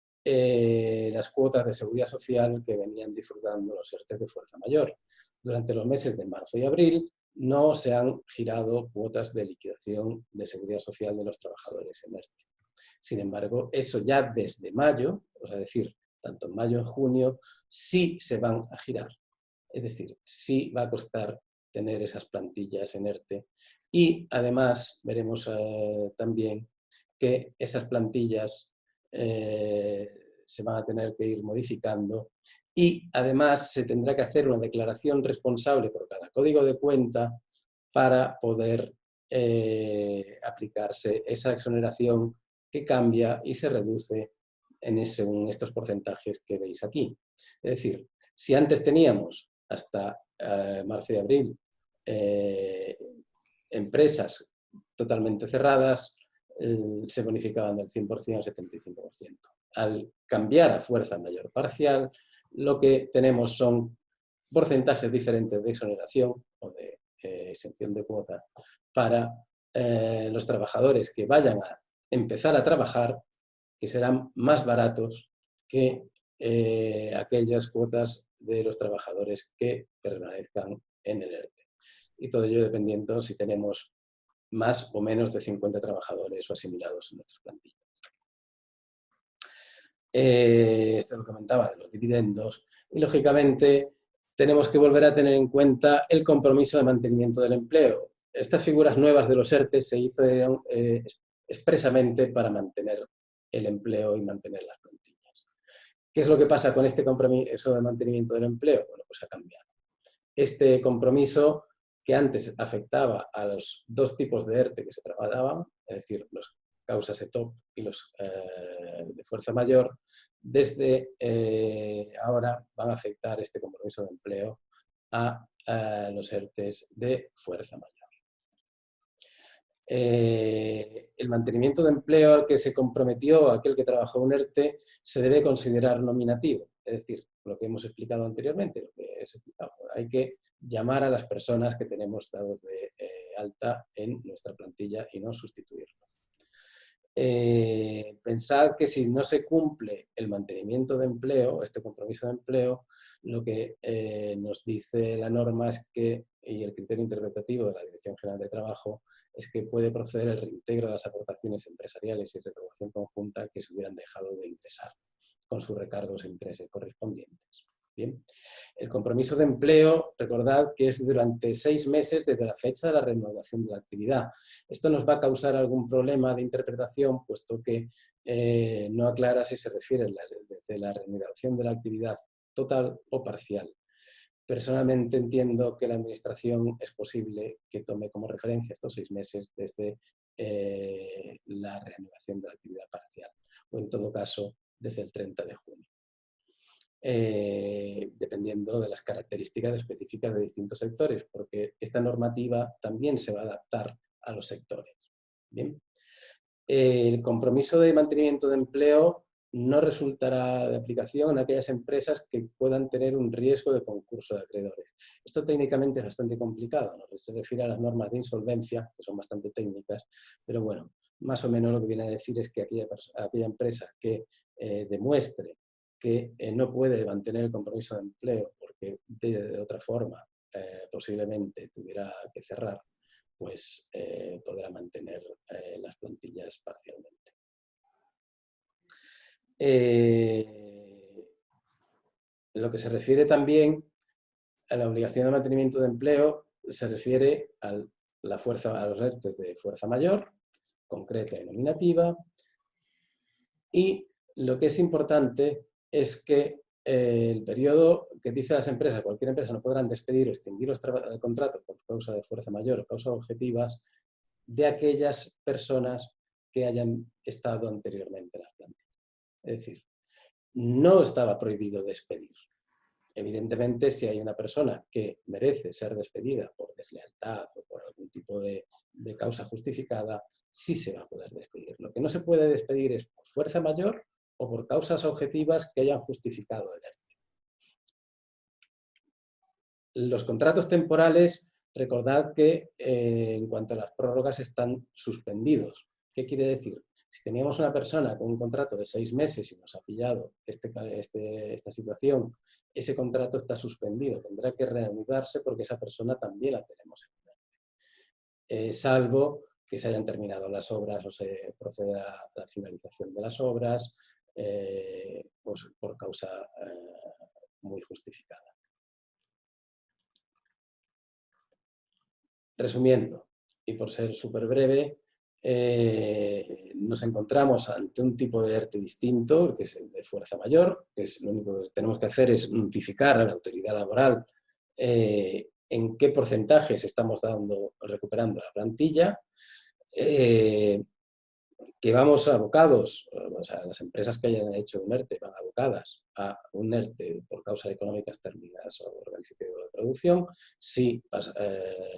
las cuotas de seguridad social que venían disfrutando los ERTEs de fuerza mayor. Durante los meses de marzo y abril no se han girado cuotas de liquidación de seguridad social de los trabajadores en ERTE. Sin embargo, eso ya desde mayo, es decir, tanto en mayo como en junio, sí se van a girar. Es decir, sí va a costar tener esas plantillas en ERTE, y además veremos también que esas plantillas se van a tener que ir modificando, y además se tendrá que hacer una declaración responsable por cada código de cuenta para poder aplicarse esa exoneración que cambia y se reduce según estos porcentajes que veis aquí. Es decir, si antes teníamos hasta marzo y abril empresas totalmente cerradas, se bonificaban del 100% al 75%. Al cambiar a fuerza mayor parcial, lo que tenemos son porcentajes diferentes de exoneración o de exención de cuota para los trabajadores que vayan a empezar a trabajar, que serán más baratos que aquellas cuotas de los trabajadores que permanezcan en el ERTE. Y todo ello dependiendo si tenemos más o menos de 50 trabajadores o asimilados en nuestras plantillas. Esto lo comentaba de los dividendos, y lógicamente tenemos que volver a tener en cuenta el compromiso de mantenimiento del empleo. Estas figuras nuevas de los ERTE se hicieron expresamente para mantener el empleo y mantener las plantillas. ¿Qué es lo que pasa con este compromiso de mantenimiento del empleo? Bueno, pues ha cambiado. Este compromiso, que antes afectaba a los dos tipos de ERTE que se trabajaban, es decir, los causas ETOP y los de fuerza mayor, desde ahora van a afectar este compromiso de empleo a los ERTEs de fuerza mayor. El mantenimiento de empleo al que se comprometió aquel que trabajó un ERTE se debe considerar nominativo, es decir, lo que hemos explicado anteriormente, lo que es explicado. Hay que llamar a las personas que tenemos dados de alta en nuestra plantilla y no sustituirlo. Pensad que si no se cumple el mantenimiento de empleo, este compromiso de empleo, lo que nos dice la norma es que, y el criterio interpretativo de la Dirección General de Trabajo, es que puede proceder el reintegro de las aportaciones empresariales y recaudación conjunta que se hubieran dejado de ingresar, con sus recargos e intereses correspondientes. Bien. El compromiso de empleo, recordad que es durante 6 meses desde la fecha de la reanudación de la actividad. Esto nos va a causar algún problema de interpretación, puesto que no aclara si se refiere desde la reanudación de la actividad total o parcial. Personalmente entiendo que la Administración es posible que tome como referencia estos 6 meses desde la reanudación de la actividad parcial, o en todo caso desde el 30 de junio. Dependiendo de las características específicas de distintos sectores, porque esta normativa también se va a adaptar a los sectores. Bien. El compromiso de mantenimiento de empleo no resultará de aplicación en aquellas empresas que puedan tener un riesgo de concurso de acreedores. Esto técnicamente es bastante complicado, ¿no? Se refiere a las normas de insolvencia, que son bastante técnicas, pero bueno, más o menos lo que viene a decir es que aquella empresa que demuestre que no puede mantener el compromiso de empleo porque de otra forma posiblemente tuviera que cerrar, pues podrá mantener las plantillas parcialmente. Lo que se refiere también a la obligación de mantenimiento de empleo se refiere a los ERTE de fuerza mayor, concreta y nominativa, y lo que es importante es que el periodo que dice las empresas, cualquier empresa no podrán despedir o extinguir los contratos por causa de fuerza mayor o causas objetivas de aquellas personas que hayan estado anteriormente en las plantillas. Es decir, no estaba prohibido despedir. Evidentemente, si hay una persona que merece ser despedida por deslealtad o por algún tipo de causa justificada, sí se va a poder despedir. Lo que no se puede despedir es por fuerza mayor o por causas objetivas que hayan justificado el ERTE. Los contratos temporales, recordad que en cuanto a las prórrogas están suspendidos. ¿Qué quiere decir? Si teníamos una persona con un contrato de 6 meses y nos ha pillado esta situación, ese contrato está suspendido, tendrá que reanudarse porque esa persona también la tenemos en mente. Salvo que se hayan terminado las obras o se proceda a la finalización de las obras, pues por causa muy justificada. Resumiendo, y por ser súper breve, nos encontramos ante un tipo de ERTE distinto, que es el de fuerza mayor, que es lo único que tenemos que hacer es notificar a la autoridad laboral en qué porcentajes estamos recuperando la plantilla, que vamos abocados, o sea, las empresas que hayan hecho un ERTE van abocadas a un ERTE por causas económicas térmicas o organización de producción, si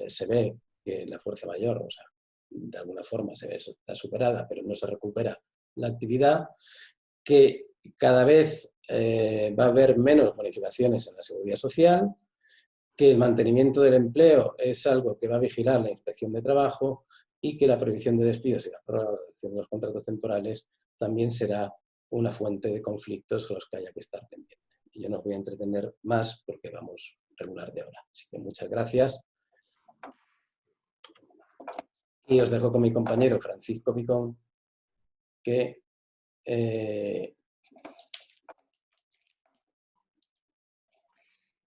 se ve que la fuerza mayor, o sea, de alguna forma está superada, pero no se recupera la actividad, que cada vez va a haber menos bonificaciones en la seguridad social, que el mantenimiento del empleo es algo que va a vigilar la Inspección de Trabajo y que la prohibición de despidos y la prórroga de los contratos temporales también será una fuente de conflictos a los que haya que estar pendiente. Y yo no os voy a entretener más porque vamos regular de hora. Así que muchas gracias. Y os dejo con mi compañero Francisco Picón, que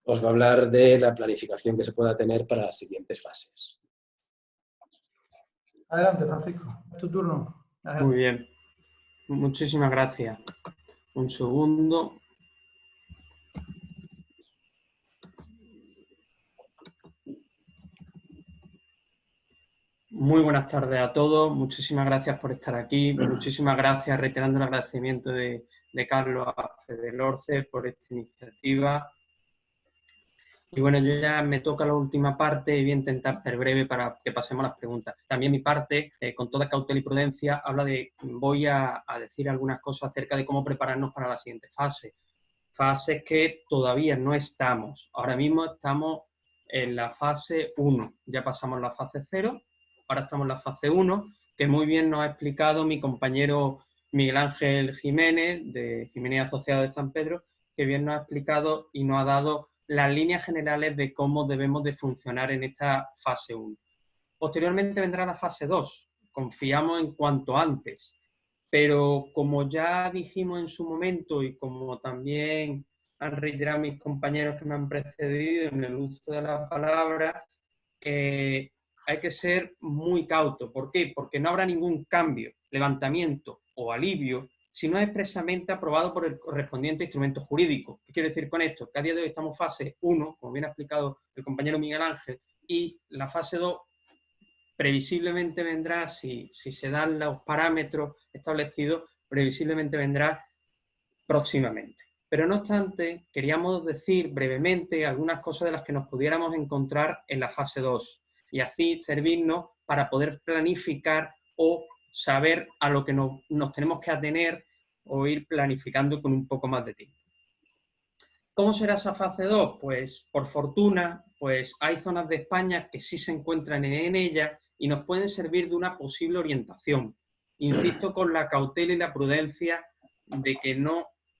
os va a hablar de la planificación que se pueda tener para las siguientes fases. Adelante, Francisco, es tu turno. Adelante. Muy bien, muchísimas gracias. Un segundo. Muy buenas tardes a todos, muchísimas gracias por estar aquí, muchísimas gracias, reiterando el agradecimiento de Carlos a FEDELORCE por esta iniciativa. Y bueno, yo ya me toca la última parte y voy a intentar ser breve para que pasemos a las preguntas. También mi parte, con toda cautela y prudencia, voy a decir algunas cosas acerca de cómo prepararnos para la siguiente fase. Fases que todavía no estamos. Ahora mismo estamos en la fase 1, ya pasamos la fase 0, ahora estamos en la fase 1, que muy bien nos ha explicado mi compañero Miguel Ángel Jiménez, de Jiménez Asociado de San Pedro, que bien nos ha explicado y nos ha dado las líneas generales de cómo debemos de funcionar en esta fase 1. Posteriormente vendrá la fase 2, confiamos en cuanto antes, pero como ya dijimos en su momento y como también han reiterado mis compañeros que me han precedido en el uso de la palabra, hay que ser muy cauto. ¿Por qué? Porque no habrá ningún cambio, levantamiento o alivio si no es expresamente aprobado por el correspondiente instrumento jurídico. ¿Qué quiero decir con esto? Que a día de hoy estamos en fase 1, como bien ha explicado el compañero Miguel Ángel, y la fase 2 previsiblemente vendrá, si se dan los parámetros establecidos, previsiblemente vendrá próximamente. Pero no obstante, queríamos decir brevemente algunas cosas de las que nos pudiéramos encontrar en la fase 2 y así servirnos para poder planificar o saber a lo que nos tenemos que atener o ir planificando con un poco más de tiempo. ¿Cómo será esa fase 2? Pues por fortuna, pues hay zonas de España que sí se encuentran en ella y nos pueden servir de una posible orientación. Insisto, con la cautela y la prudencia de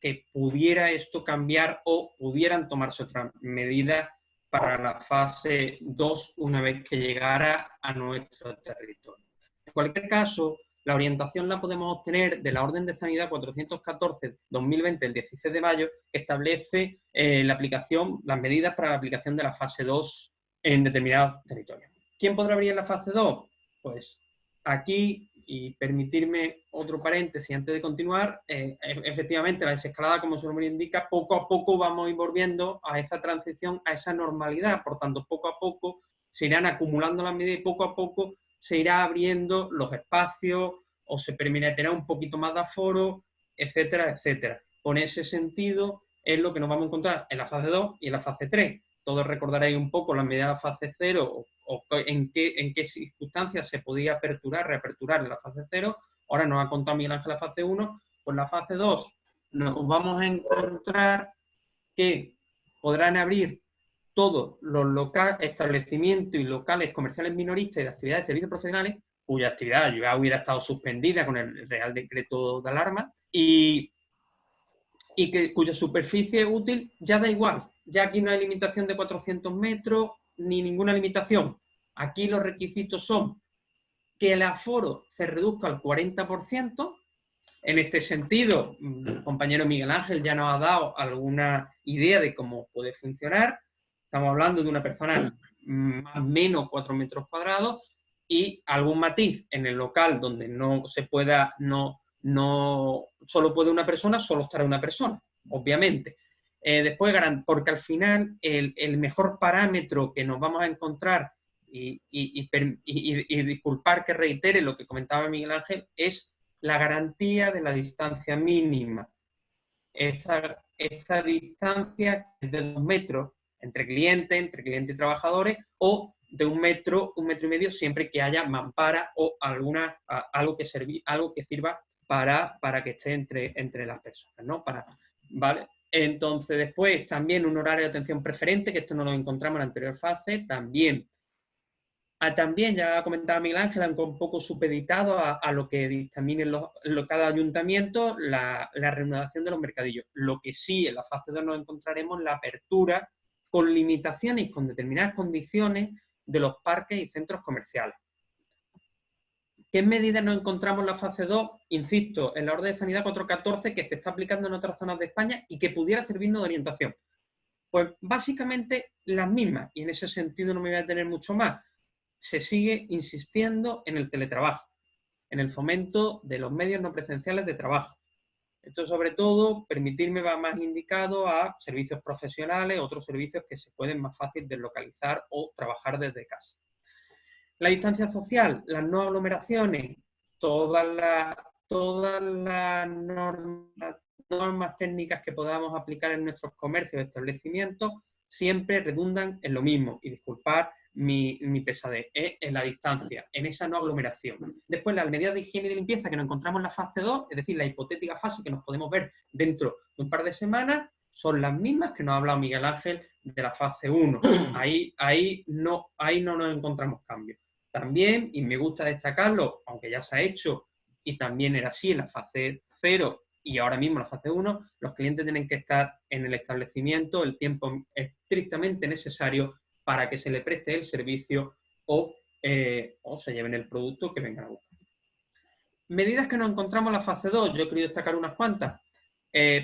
que pudiera esto cambiar o pudieran tomarse otras medidas para la fase 2 una vez que llegara a nuestro territorio. En cualquier caso, la orientación la podemos obtener de la Orden de Sanidad 414-2020 del 16 de mayo, que establece las medidas para la aplicación de la fase 2 en determinados territorios. ¿Quién podrá abrir la fase 2? Pues aquí, y permitirme otro paréntesis antes de continuar, efectivamente la desescalada, como su nombre indica, poco a poco vamos a ir volviendo a esa transición, a esa normalidad. Por tanto, poco a poco se irán acumulando las medidas y poco a poco se irá abriendo los espacios o se permitirá un poquito más de aforo, etcétera, etcétera. Con ese sentido es lo que nos vamos a encontrar en la fase 2 y en la fase 3. Todos recordaréis un poco las medidas de la fase 0 o en qué circunstancias se podía reaperturar en la fase 0. Ahora nos ha contado Miguel Ángel la fase 1. Pues la fase 2 nos vamos a encontrar que podrán abrir todos los establecimientos y locales comerciales minoristas y de actividades de servicios profesionales, cuya actividad ya hubiera estado suspendida con el Real Decreto de Alarma, y cuya superficie útil ya da igual. Ya aquí no hay limitación de 400 metros ni ninguna limitación. Aquí los requisitos son que el aforo se reduzca al 40%. En este sentido, el compañero Miguel Ángel ya nos ha dado alguna idea de cómo puede funcionar. Estamos hablando de una persona más o menos 4 metros cuadrados y algún matiz en el local donde no se pueda, no solo puede una persona, solo estará una persona, obviamente. Después, porque al final el mejor parámetro que nos vamos a encontrar, y disculpar que reitere lo que comentaba Miguel Ángel, es la garantía de la distancia mínima. Esa distancia es de 2 metros entre cliente y trabajadores, o de 1 metro, 1 metro y medio, siempre que haya mampara o algo que sirva para que esté entre las personas, ¿no? ¿Vale? Entonces, después, también un horario de atención preferente, que esto no lo encontramos en la anterior fase, también ya comentaba Miguel Ángel, un poco supeditado a lo que dictaminen cada ayuntamiento, la reanudación de los mercadillos. Lo que sí, en la fase 2 nos encontraremos la apertura con limitaciones y con determinadas condiciones de los parques y centros comerciales. ¿Qué medidas nos encontramos en la fase 2? Insisto, en la Orden de Sanidad 414, que se está aplicando en otras zonas de España y que pudiera servirnos de orientación. Pues básicamente las mismas, y en ese sentido no me voy a detener mucho más. Se sigue insistiendo en el teletrabajo, en el fomento de los medios no presenciales de trabajo. Esto, sobre todo, permitirme va más indicado a servicios profesionales, otros servicios que se pueden más fácil deslocalizar o trabajar desde casa. La distancia social, las no aglomeraciones, todas las normas técnicas que podamos aplicar en nuestros comercios y establecimientos siempre redundan en lo mismo. Y disculpar mi pesadez, en la distancia, en esa no aglomeración. Después, las medidas de higiene y de limpieza que nos encontramos en la fase 2, es decir, la hipotética fase que nos podemos ver dentro de un par de semanas, son las mismas que nos ha hablado Miguel Ángel de la fase 1. Ahí no nos encontramos cambios. También, y me gusta destacarlo, aunque ya se ha hecho, y también era así en la fase 0 y ahora mismo en la fase 1, los clientes tienen que estar en el establecimiento el tiempo estrictamente necesario para que se le preste el servicio o se lleven el producto que vengan a buscar. Medidas que nos encontramos en la fase 2, yo he querido destacar unas cuantas.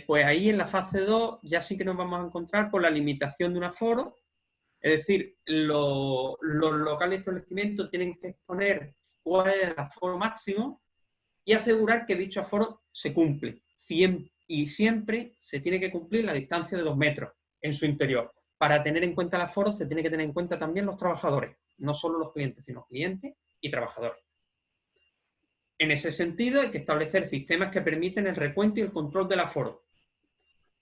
Pues ahí en la fase 2 ya sí que nos vamos a encontrar por la limitación de un aforo, es decir, los locales de establecimiento tienen que exponer cuál es el aforo máximo y asegurar que dicho aforo se cumple. Y siempre se tiene que cumplir la distancia de 2 metros en su interior. Para tener en cuenta el aforo se tiene que tener en cuenta también los trabajadores, no solo los clientes, sino clientes y trabajadores. En ese sentido, hay que establecer sistemas que permiten el recuento y el control del aforo,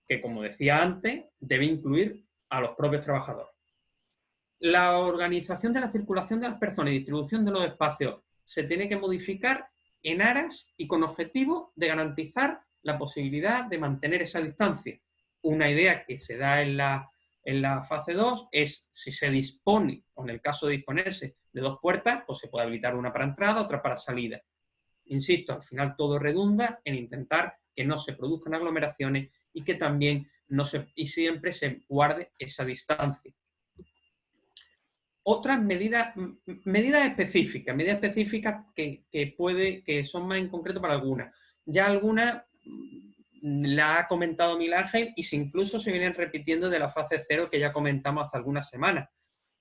que, como decía antes, debe incluir a los propios trabajadores. La organización de la circulación de las personas y distribución de los espacios se tiene que modificar en aras y con objetivo de garantizar la posibilidad de mantener esa distancia. Una idea que se da en la fase 2 es, si se dispone, o en el caso de disponerse de 2 puertas, pues se puede habilitar una para entrada, otra para salida. Insisto, al final todo redunda en intentar que no se produzcan aglomeraciones y que también y siempre se guarde esa distancia. Otras medidas específicas que son más en concreto para algunas. Ya algunas la ha comentado Miguel Ángel y incluso se vienen repitiendo de la fase 0 que ya comentamos hace algunas semanas.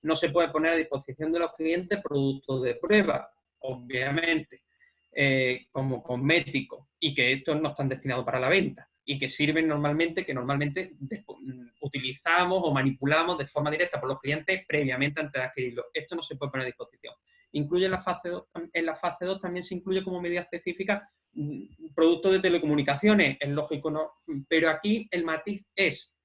No se puede poner a disposición de los clientes productos de prueba, obviamente, como cosméticos, y que estos no están destinados para la venta y que sirven normalmente utilizamos o manipulamos de forma directa por los clientes previamente antes de adquirirlo. Esto no se puede poner a disposición. Incluye en la fase 2 también se incluye como medida específica productos de telecomunicaciones, es lógico, ¿no? Pero aquí el matiz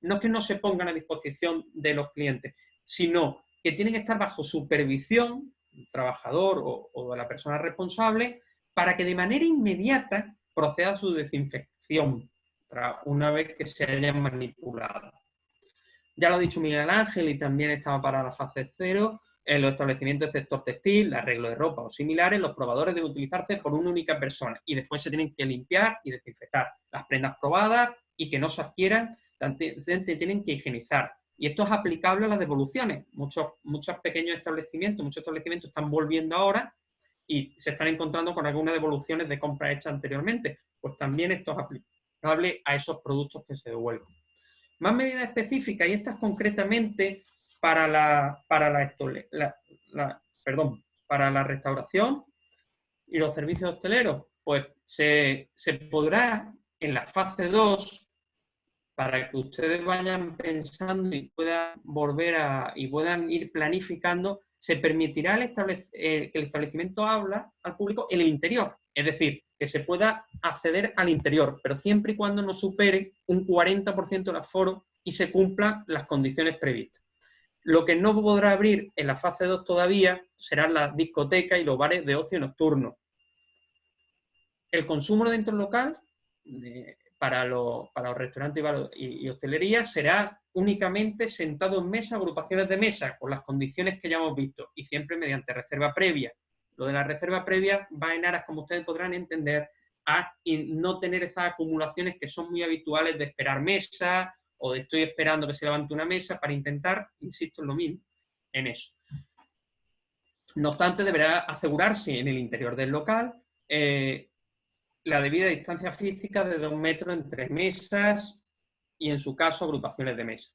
no es que no se pongan a disposición de los clientes, sino que tienen que estar bajo supervisión, el trabajador o de la persona responsable, para que de manera inmediata proceda a su desinfección una vez que se hayan manipulado. Ya lo ha dicho Miguel Ángel y también estaba para la fase 0, en los establecimientos del sector textil, arreglo de ropa o similares, los probadores deben utilizarse por una única persona y después se tienen que limpiar y desinfectar. Las prendas probadas y que no se adquieran tienen que higienizar. Y esto es aplicable a las devoluciones. Muchos pequeños establecimientos, muchos establecimientos están volviendo ahora y se están encontrando con algunas devoluciones de compras hechas anteriormente. Pues también esto es aplicable a esos productos que se devuelven. Más medidas específicas, y estas concretamente para la restauración y los servicios hosteleros, pues se podrá en la fase 2, para que ustedes vayan pensando y puedan puedan ir planificando, se permitirá que el establecimiento habla al público en el interior, es decir, que se pueda acceder al interior, pero siempre y cuando no supere un 40% del aforo y se cumplan las condiciones previstas. Lo que no podrá abrir en la fase 2 todavía serán las discotecas y los bares de ocio nocturno. El consumo dentro del local, para los restaurantes y hostelería, será únicamente sentado en mesa, agrupaciones de mesa, con las condiciones que ya hemos visto, y siempre mediante reserva previa. Lo de la reserva previa va en aras, como ustedes podrán entender, a no tener esas acumulaciones que son muy habituales de esperar mesa o de estoy esperando que se levante una mesa para intentar, insisto en lo mismo, en eso. No obstante, deberá asegurarse en el interior del local la debida distancia física de 2 metros entre mesas y, en su caso, agrupaciones de mesa.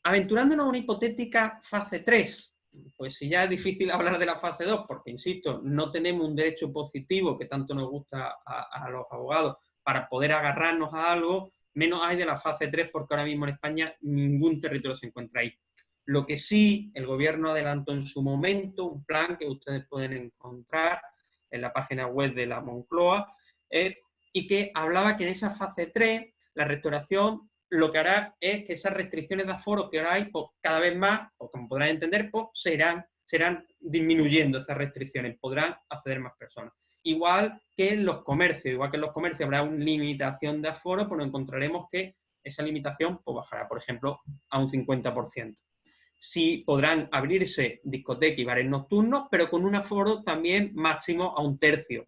Aventurándonos a una hipotética fase 3, pues si ya es difícil hablar de la fase 2, porque, insisto, no tenemos un derecho positivo que tanto nos gusta a los abogados para poder agarrarnos a algo, menos hay de la fase 3, porque ahora mismo en España ningún territorio se encuentra ahí. Lo que sí, el gobierno adelantó en su momento un plan que ustedes pueden encontrar en la página web de la Moncloa, y que hablaba que en esa fase 3 la restauración lo que hará es que esas restricciones de aforo que ahora hay, pues, cada vez más, o como podrán entender, pues, serán disminuyendo esas restricciones, podrán acceder más personas. Igual que en los comercios, habrá una limitación de aforo, pues encontraremos que esa limitación pues, bajará, por ejemplo, a un 50%. Sí podrán abrirse discotecas y bares nocturnos, pero con un aforo también máximo a 1/3,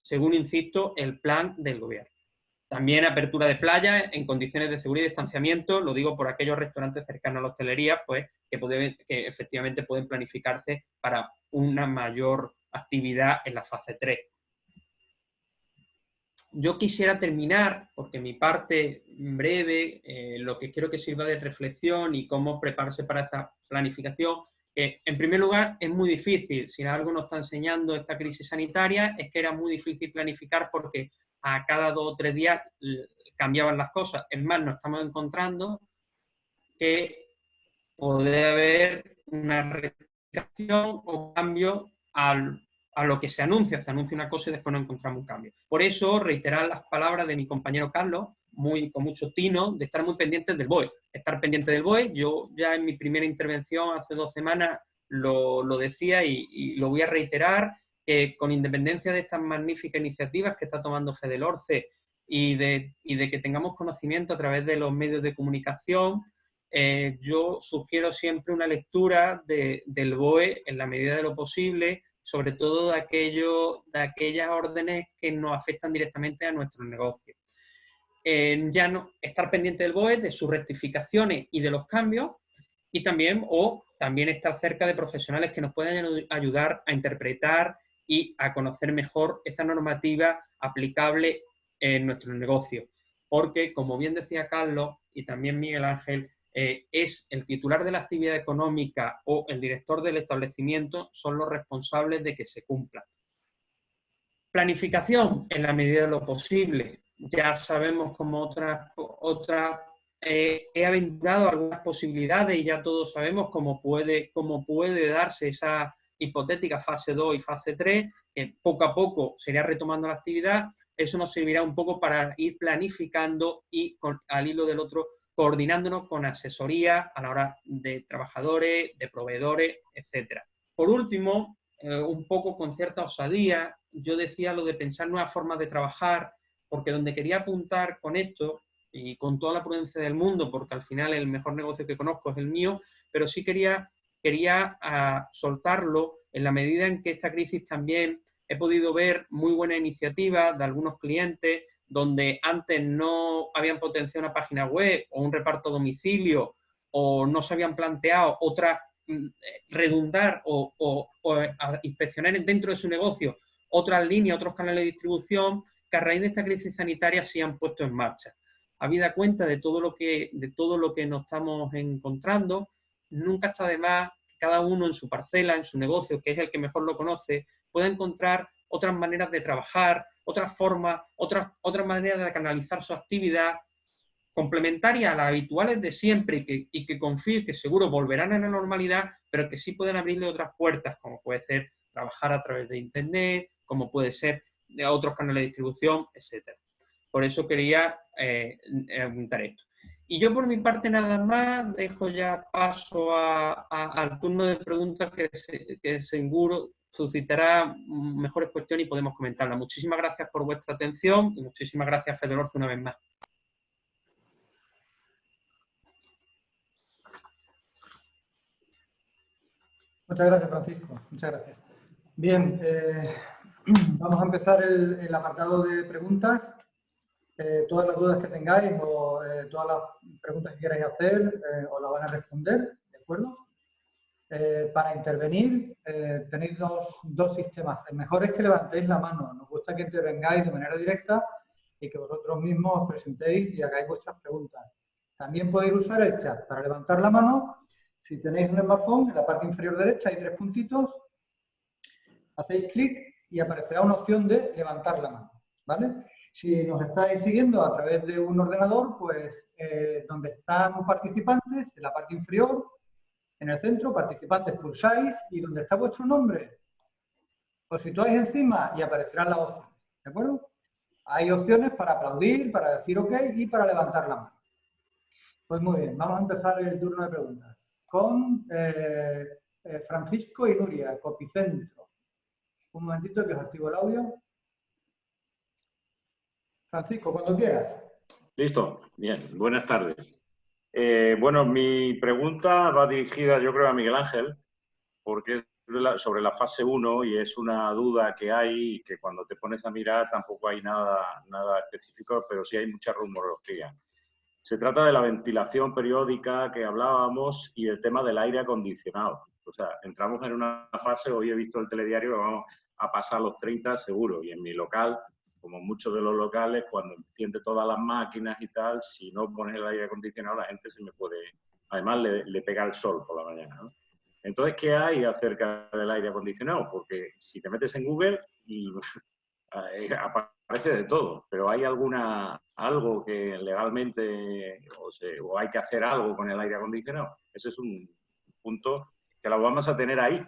según insisto, el plan del gobierno. También apertura de playas en condiciones de seguridad y distanciamiento, lo digo por aquellos restaurantes cercanos a la hostelería, pues que efectivamente pueden planificarse para una mayor actividad en la fase 3. Yo quisiera terminar, porque mi parte breve, lo que quiero que sirva de reflexión y cómo prepararse para esta planificación. En primer lugar, es muy difícil, si algo nos está enseñando esta crisis sanitaria, es que era muy difícil planificar porque a cada 2 o 3 días cambiaban las cosas. Es más, nos estamos encontrando que puede haber una rectificación o cambio a lo que se anuncia una cosa y después no encontramos un cambio. Por eso, reiterar las palabras de mi compañero Carlos, con mucho tino, de estar muy pendientes del BOE. Estar pendiente del BOE, yo ya en mi primera intervención hace 2 semanas lo decía y lo voy a reiterar, que con independencia de estas magníficas iniciativas que está tomando FEDELORCE y de que tengamos conocimiento a través de los medios de comunicación, yo sugiero siempre una lectura del BOE en la medida de lo posible, sobre todo de aquellas órdenes que nos afectan directamente a nuestros negocios. Ya no estar pendiente del BOE, de sus rectificaciones y de los cambios, y también estar cerca de profesionales que nos puedan ayudar a interpretar y a conocer mejor esa normativa aplicable en nuestro negocio. Porque, como bien decía Carlos y también Miguel Ángel, es el titular de la actividad económica o el director del establecimiento son los responsables de que se cumpla. Planificación en la medida de lo posible. Ya sabemos como he aventurado algunas posibilidades y ya todos sabemos cómo puede darse esa hipotética fase 2 y fase 3, que poco a poco sería retomando la actividad. Eso nos servirá un poco para ir planificando y al hilo del otro coordinándonos con asesoría a la hora de trabajadores, de proveedores, etc. Por último, un poco con cierta osadía, yo decía lo de pensar nuevas formas de trabajar, porque donde quería apuntar con esto, y con toda la prudencia del mundo, porque al final el mejor negocio que conozco es el mío, pero sí quería soltarlo en la medida en que esta crisis también he podido ver muy buenas iniciativas de algunos clientes donde antes no habían potenciado una página web o un reparto a domicilio o no se habían planteado redundar o inspeccionar dentro de su negocio otras líneas, otros canales de distribución que a raíz de esta crisis sanitaria se han puesto en marcha. Habida cuenta de todo lo que nos estamos encontrando, nunca está de más que cada uno en su parcela, en su negocio, que es el que mejor lo conoce, pueda encontrar otras maneras de trabajar, otras formas, otras maneras de canalizar su actividad complementaria a las habituales de siempre y que confíe que seguro volverán a la normalidad, pero que sí pueden abrirle otras puertas, como puede ser trabajar a través de Internet, como puede ser de otros canales de distribución, etc. Por eso quería apuntar esto. Y yo por mi parte nada más, dejo ya paso al turno de preguntas que seguro suscitará mejores cuestiones y podemos comentarlas. Muchísimas gracias por vuestra atención y muchísimas gracias, FEDELORCE, una vez más. Muchas gracias, Francisco. Muchas gracias. Bien, vamos a empezar el apartado de preguntas. Todas las dudas que tengáis o todas las preguntas que queráis hacer os las van a responder, ¿de acuerdo? Para intervenir tenéis dos sistemas. El mejor es que levantéis la mano. Nos gusta que intervengáis de manera directa y que vosotros mismos os presentéis y hagáis vuestras preguntas. También podéis usar el chat para levantar la mano. Si tenéis un smartphone, en la parte inferior derecha hay 3 puntitos. Hacéis clic y aparecerá una opción de levantar la mano, ¿vale? Si nos estáis siguiendo a través de un ordenador, pues donde están participantes, en la parte inferior, en el centro, participantes pulsáis y donde está vuestro nombre, os situáis encima y aparecerán las opciones, ¿de acuerdo? Hay opciones para aplaudir, para decir OK y para levantar la mano. Pues muy bien, vamos a empezar el turno de preguntas con Francisco y Nuria, Copicentro. Un momentito que os activo el audio. Francisco, cuando quieras. Listo, bien, buenas tardes. Bueno, mi pregunta va dirigida, yo creo, a Miguel Ángel, porque es sobre la fase 1 y es una duda que hay y que cuando te pones a mirar tampoco hay nada específico, pero sí hay mucha rumorología. Se trata de la ventilación periódica que hablábamos y el tema del aire acondicionado. O sea, entramos en una fase, hoy he visto el telediario que vamos a pasar los 30 seguro, y en mi local, como muchos de los locales, cuando enciende todas las máquinas y tal, si no pones el aire acondicionado, la gente se me puede... Además, le pega el sol por la mañana, ¿no? Entonces, ¿qué hay acerca del aire acondicionado? Porque si te metes en Google, aparece de todo, pero ¿hay algo que legalmente o hay que hacer algo con el aire acondicionado? Ese es un punto que lo vamos a tener ahí.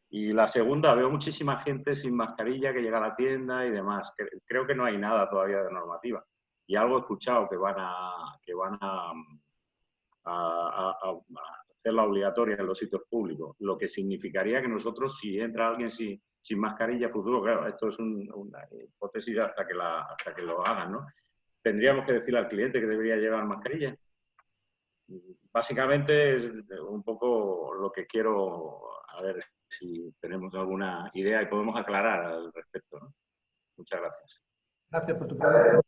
Y la segunda, veo muchísima gente sin mascarilla que llega a la tienda y demás. Creo que no hay nada todavía de normativa. Y algo he escuchado que van a hacerla obligatoria en los sitios públicos, lo que significaría que nosotros, si entra alguien sin mascarilla futuro, claro, esto es una hipótesis hasta que lo hagan, ¿no? Tendríamos que decirle al cliente que debería llevar mascarilla. Básicamente es un poco lo que quiero, a ver si tenemos alguna idea y podemos aclarar al respecto, ¿no? Muchas gracias. Gracias por tu pregunta.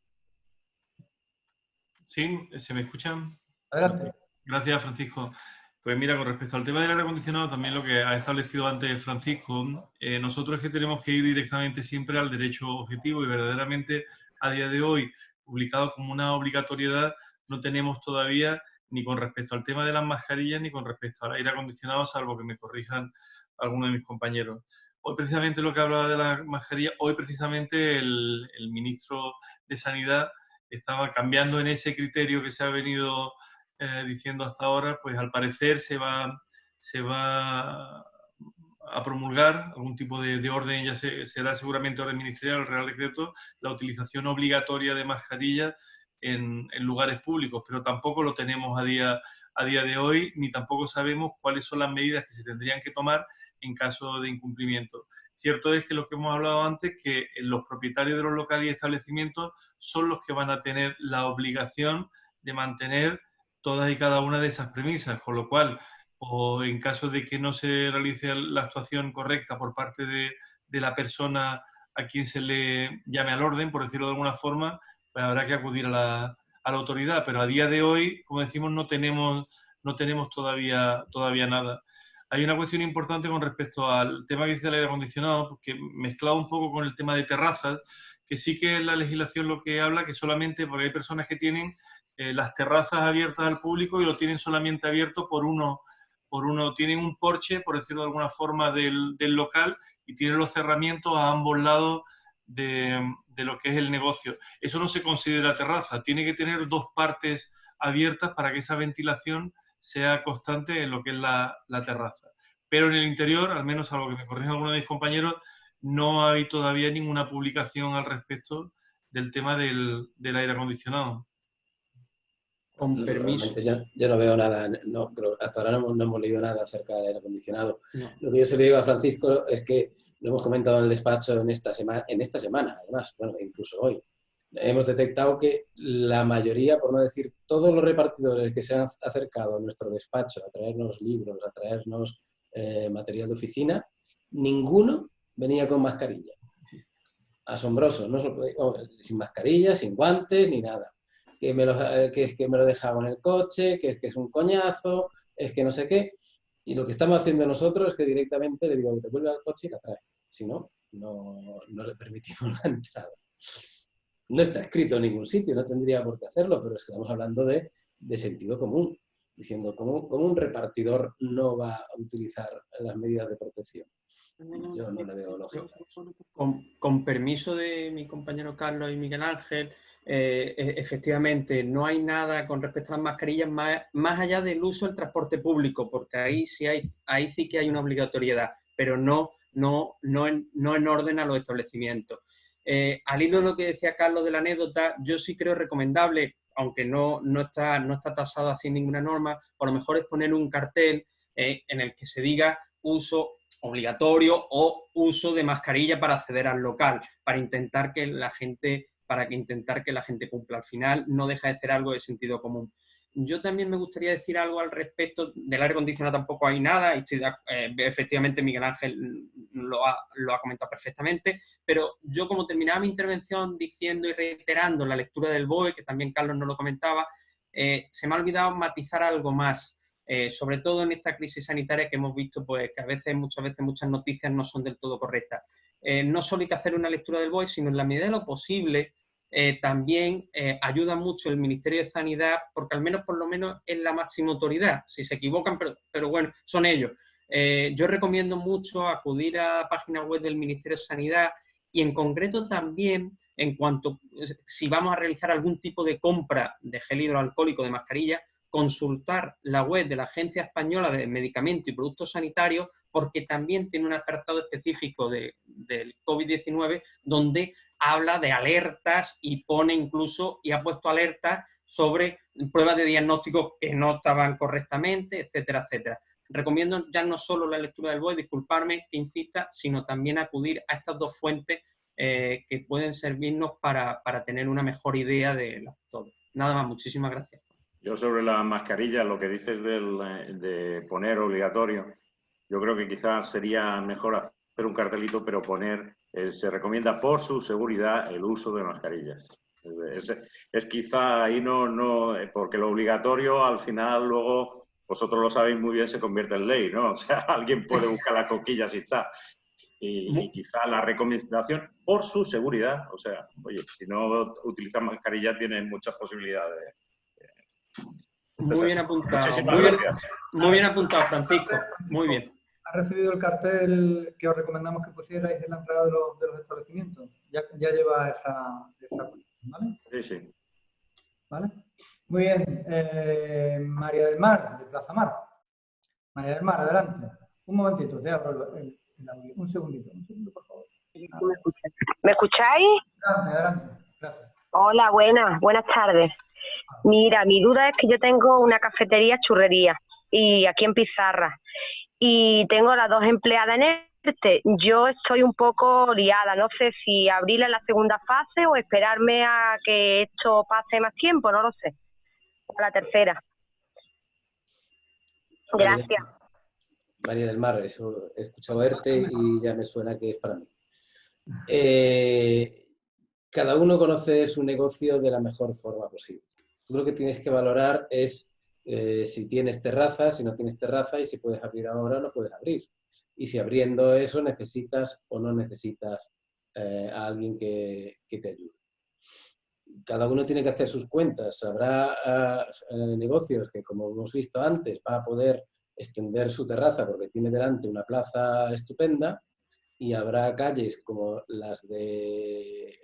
¿Sí? ¿Se me escuchan? Adelante. Gracias, Francisco. Pues mira, con respecto al tema del aire acondicionado, también lo que ha establecido antes Francisco, nosotros es que tenemos que ir directamente siempre al derecho objetivo y verdaderamente a día de hoy, publicado como una obligatoriedad, no tenemos todavía ni con respecto al tema de las mascarillas ni con respecto al aire acondicionado, salvo que me corrijan algunos de mis compañeros. Hoy precisamente lo que hablaba de las mascarillas, hoy precisamente el ministro de Sanidad estaba cambiando en ese criterio que se ha venido diciendo hasta ahora, pues al parecer se va a promulgar algún tipo de orden, ya será seguramente orden ministerial, el Real Decreto, la utilización obligatoria de mascarillas en lugares públicos, pero tampoco lo tenemos a día de hoy, ni tampoco sabemos cuáles son las medidas que se tendrían que tomar en caso de incumplimiento. Cierto es que lo que hemos hablado antes, que los propietarios de los locales y establecimientos son los que van a tener la obligación de mantener todas y cada una de esas premisas, con lo cual, o en caso de que no se realice la actuación correcta por parte de la persona a quien se le llame al orden, por decirlo de alguna forma, pues habrá que acudir a la autoridad. Pero a día de hoy, como decimos, no tenemos todavía nada. Hay una cuestión importante con respecto al tema que dice el aire acondicionado, porque mezclado un poco con el tema de terrazas, que sí que la legislación lo que habla, que solamente, porque hay personas que tienen las terrazas abiertas al público y lo tienen solamente abierto por uno, tienen un porche, por decirlo de alguna forma, del local y tienen los cerramientos a ambos lados de lo que es el negocio. Eso no se considera terraza, tiene que tener dos partes abiertas para que esa ventilación sea constante en lo que es la terraza. Pero en el interior, al menos a lo que me corrigen algunos de mis compañeros, no hay todavía ninguna publicación al respecto del tema del aire acondicionado. Con permiso. Yo no veo nada, no, hasta ahora no hemos leído nada acerca del aire acondicionado. No. Lo que yo se le digo a Francisco es que lo hemos comentado en el despacho en esta semana, además, bueno, incluso hoy. Hemos detectado que la mayoría, por no decir todos los repartidores que se han acercado a nuestro despacho a traernos libros, a traernos material de oficina, ninguno venía con mascarilla. Asombroso, ¿no? Sin mascarilla, sin guantes, ni nada. Que me lo dejaba en el coche, que es un coñazo, es que no sé qué. Y lo que estamos haciendo nosotros es que directamente le digo, te vuelve al coche y la trae. Si no, no le permitimos la entrada. No está escrito en ningún sitio, no tendría por qué hacerlo, pero estamos hablando de sentido común, diciendo cómo un repartidor no va a utilizar las medidas de protección. Yo no le veo lógica. Con permiso de mi compañero Carlos y Miguel Ángel, efectivamente no hay nada con respecto a las mascarillas más allá del uso del transporte público, porque ahí sí que hay una obligatoriedad, pero no en orden a los establecimientos. Al hilo de lo que decía Carlos de la anécdota, yo sí creo recomendable, aunque no está tasado así en ninguna norma, por lo mejor es poner un cartel en el que se diga uso obligatorio o uso de mascarilla para acceder al local, para intentar que la gente cumpla. Al final no deja de ser algo de sentido común. Yo también me gustaría decir algo al respecto del aire acondicionado, tampoco hay nada, y efectivamente Miguel Ángel lo ha comentado perfectamente, pero yo como terminaba mi intervención diciendo y reiterando la lectura del BOE, que también Carlos nos lo comentaba, se me ha olvidado matizar algo más. Sobre todo en esta crisis sanitaria que hemos visto, pues que muchas veces muchas noticias no son del todo correctas. No solo hay que hacer una lectura del BOE, sino en la medida de lo posible también ayuda mucho el Ministerio de Sanidad, porque al menos por lo menos es la máxima autoridad. Si se equivocan, pero bueno, son ellos. Yo recomiendo mucho acudir a la página web del Ministerio de Sanidad y en concreto también en cuanto si vamos a realizar algún tipo de compra de gel hidroalcohólico, de mascarilla, consultar la web de la Agencia Española de Medicamentos y Productos Sanitarios, porque también tiene un apartado específico del COVID-19 donde habla de alertas y pone incluso, y ha puesto alertas sobre pruebas de diagnóstico que no estaban correctamente, etcétera, etcétera. Recomiendo ya no solo la lectura del BOE, disculparme que insista, sino también acudir a estas dos fuentes que pueden servirnos para tener una mejor idea de todo. Nada más, muchísimas gracias. Yo sobre la mascarilla, lo que dices de poner obligatorio, yo creo que quizás sería mejor hacer un cartelito, pero poner, se recomienda por su seguridad el uso de mascarillas. Es quizá ahí no, porque lo obligatorio al final luego, vosotros lo sabéis muy bien, se convierte en ley, ¿no? O sea, alguien puede buscar la coquilla si está. Y quizá la recomendación por su seguridad, o sea, oye, si no utilizas mascarilla tienes muchas posibilidades. Muy bien apuntado. Muchísimas gracias. Muy bien apuntado, Francisco. Muy bien. ¿Ha recibido el cartel que os recomendamos que pusierais en la entrada de los establecimientos? Ya lleva esa cuestión, ¿vale? Sí, sí. ¿Vale? Muy bien. María del Mar, de Plaza Mar. María del Mar, adelante. Un momentito, te abro el audio. Un segundito, por favor. ¿Me escucháis? Adelante. Gracias. Hola, buenas tardes. Mira, mi duda es que yo tengo una cafetería churrería y aquí en Pizarra y tengo las dos empleadas en este. Yo estoy un poco liada, no sé si abrirla en la segunda fase o esperarme a que esto pase más tiempo, no lo sé. A la tercera. Gracias. María del Mar, eso he escuchado verte y ya me suena que es para mí. Cada uno conoce su negocio de la mejor forma posible. Tú lo que tienes que valorar es si tienes terraza, si no tienes terraza y si puedes abrir ahora o no puedes abrir. Y si abriendo eso necesitas o no necesitas a alguien que te ayude. Cada uno tiene que hacer sus cuentas. Habrá negocios que, como hemos visto antes, va a poder extender su terraza porque tiene delante una plaza estupenda, y habrá calles como las de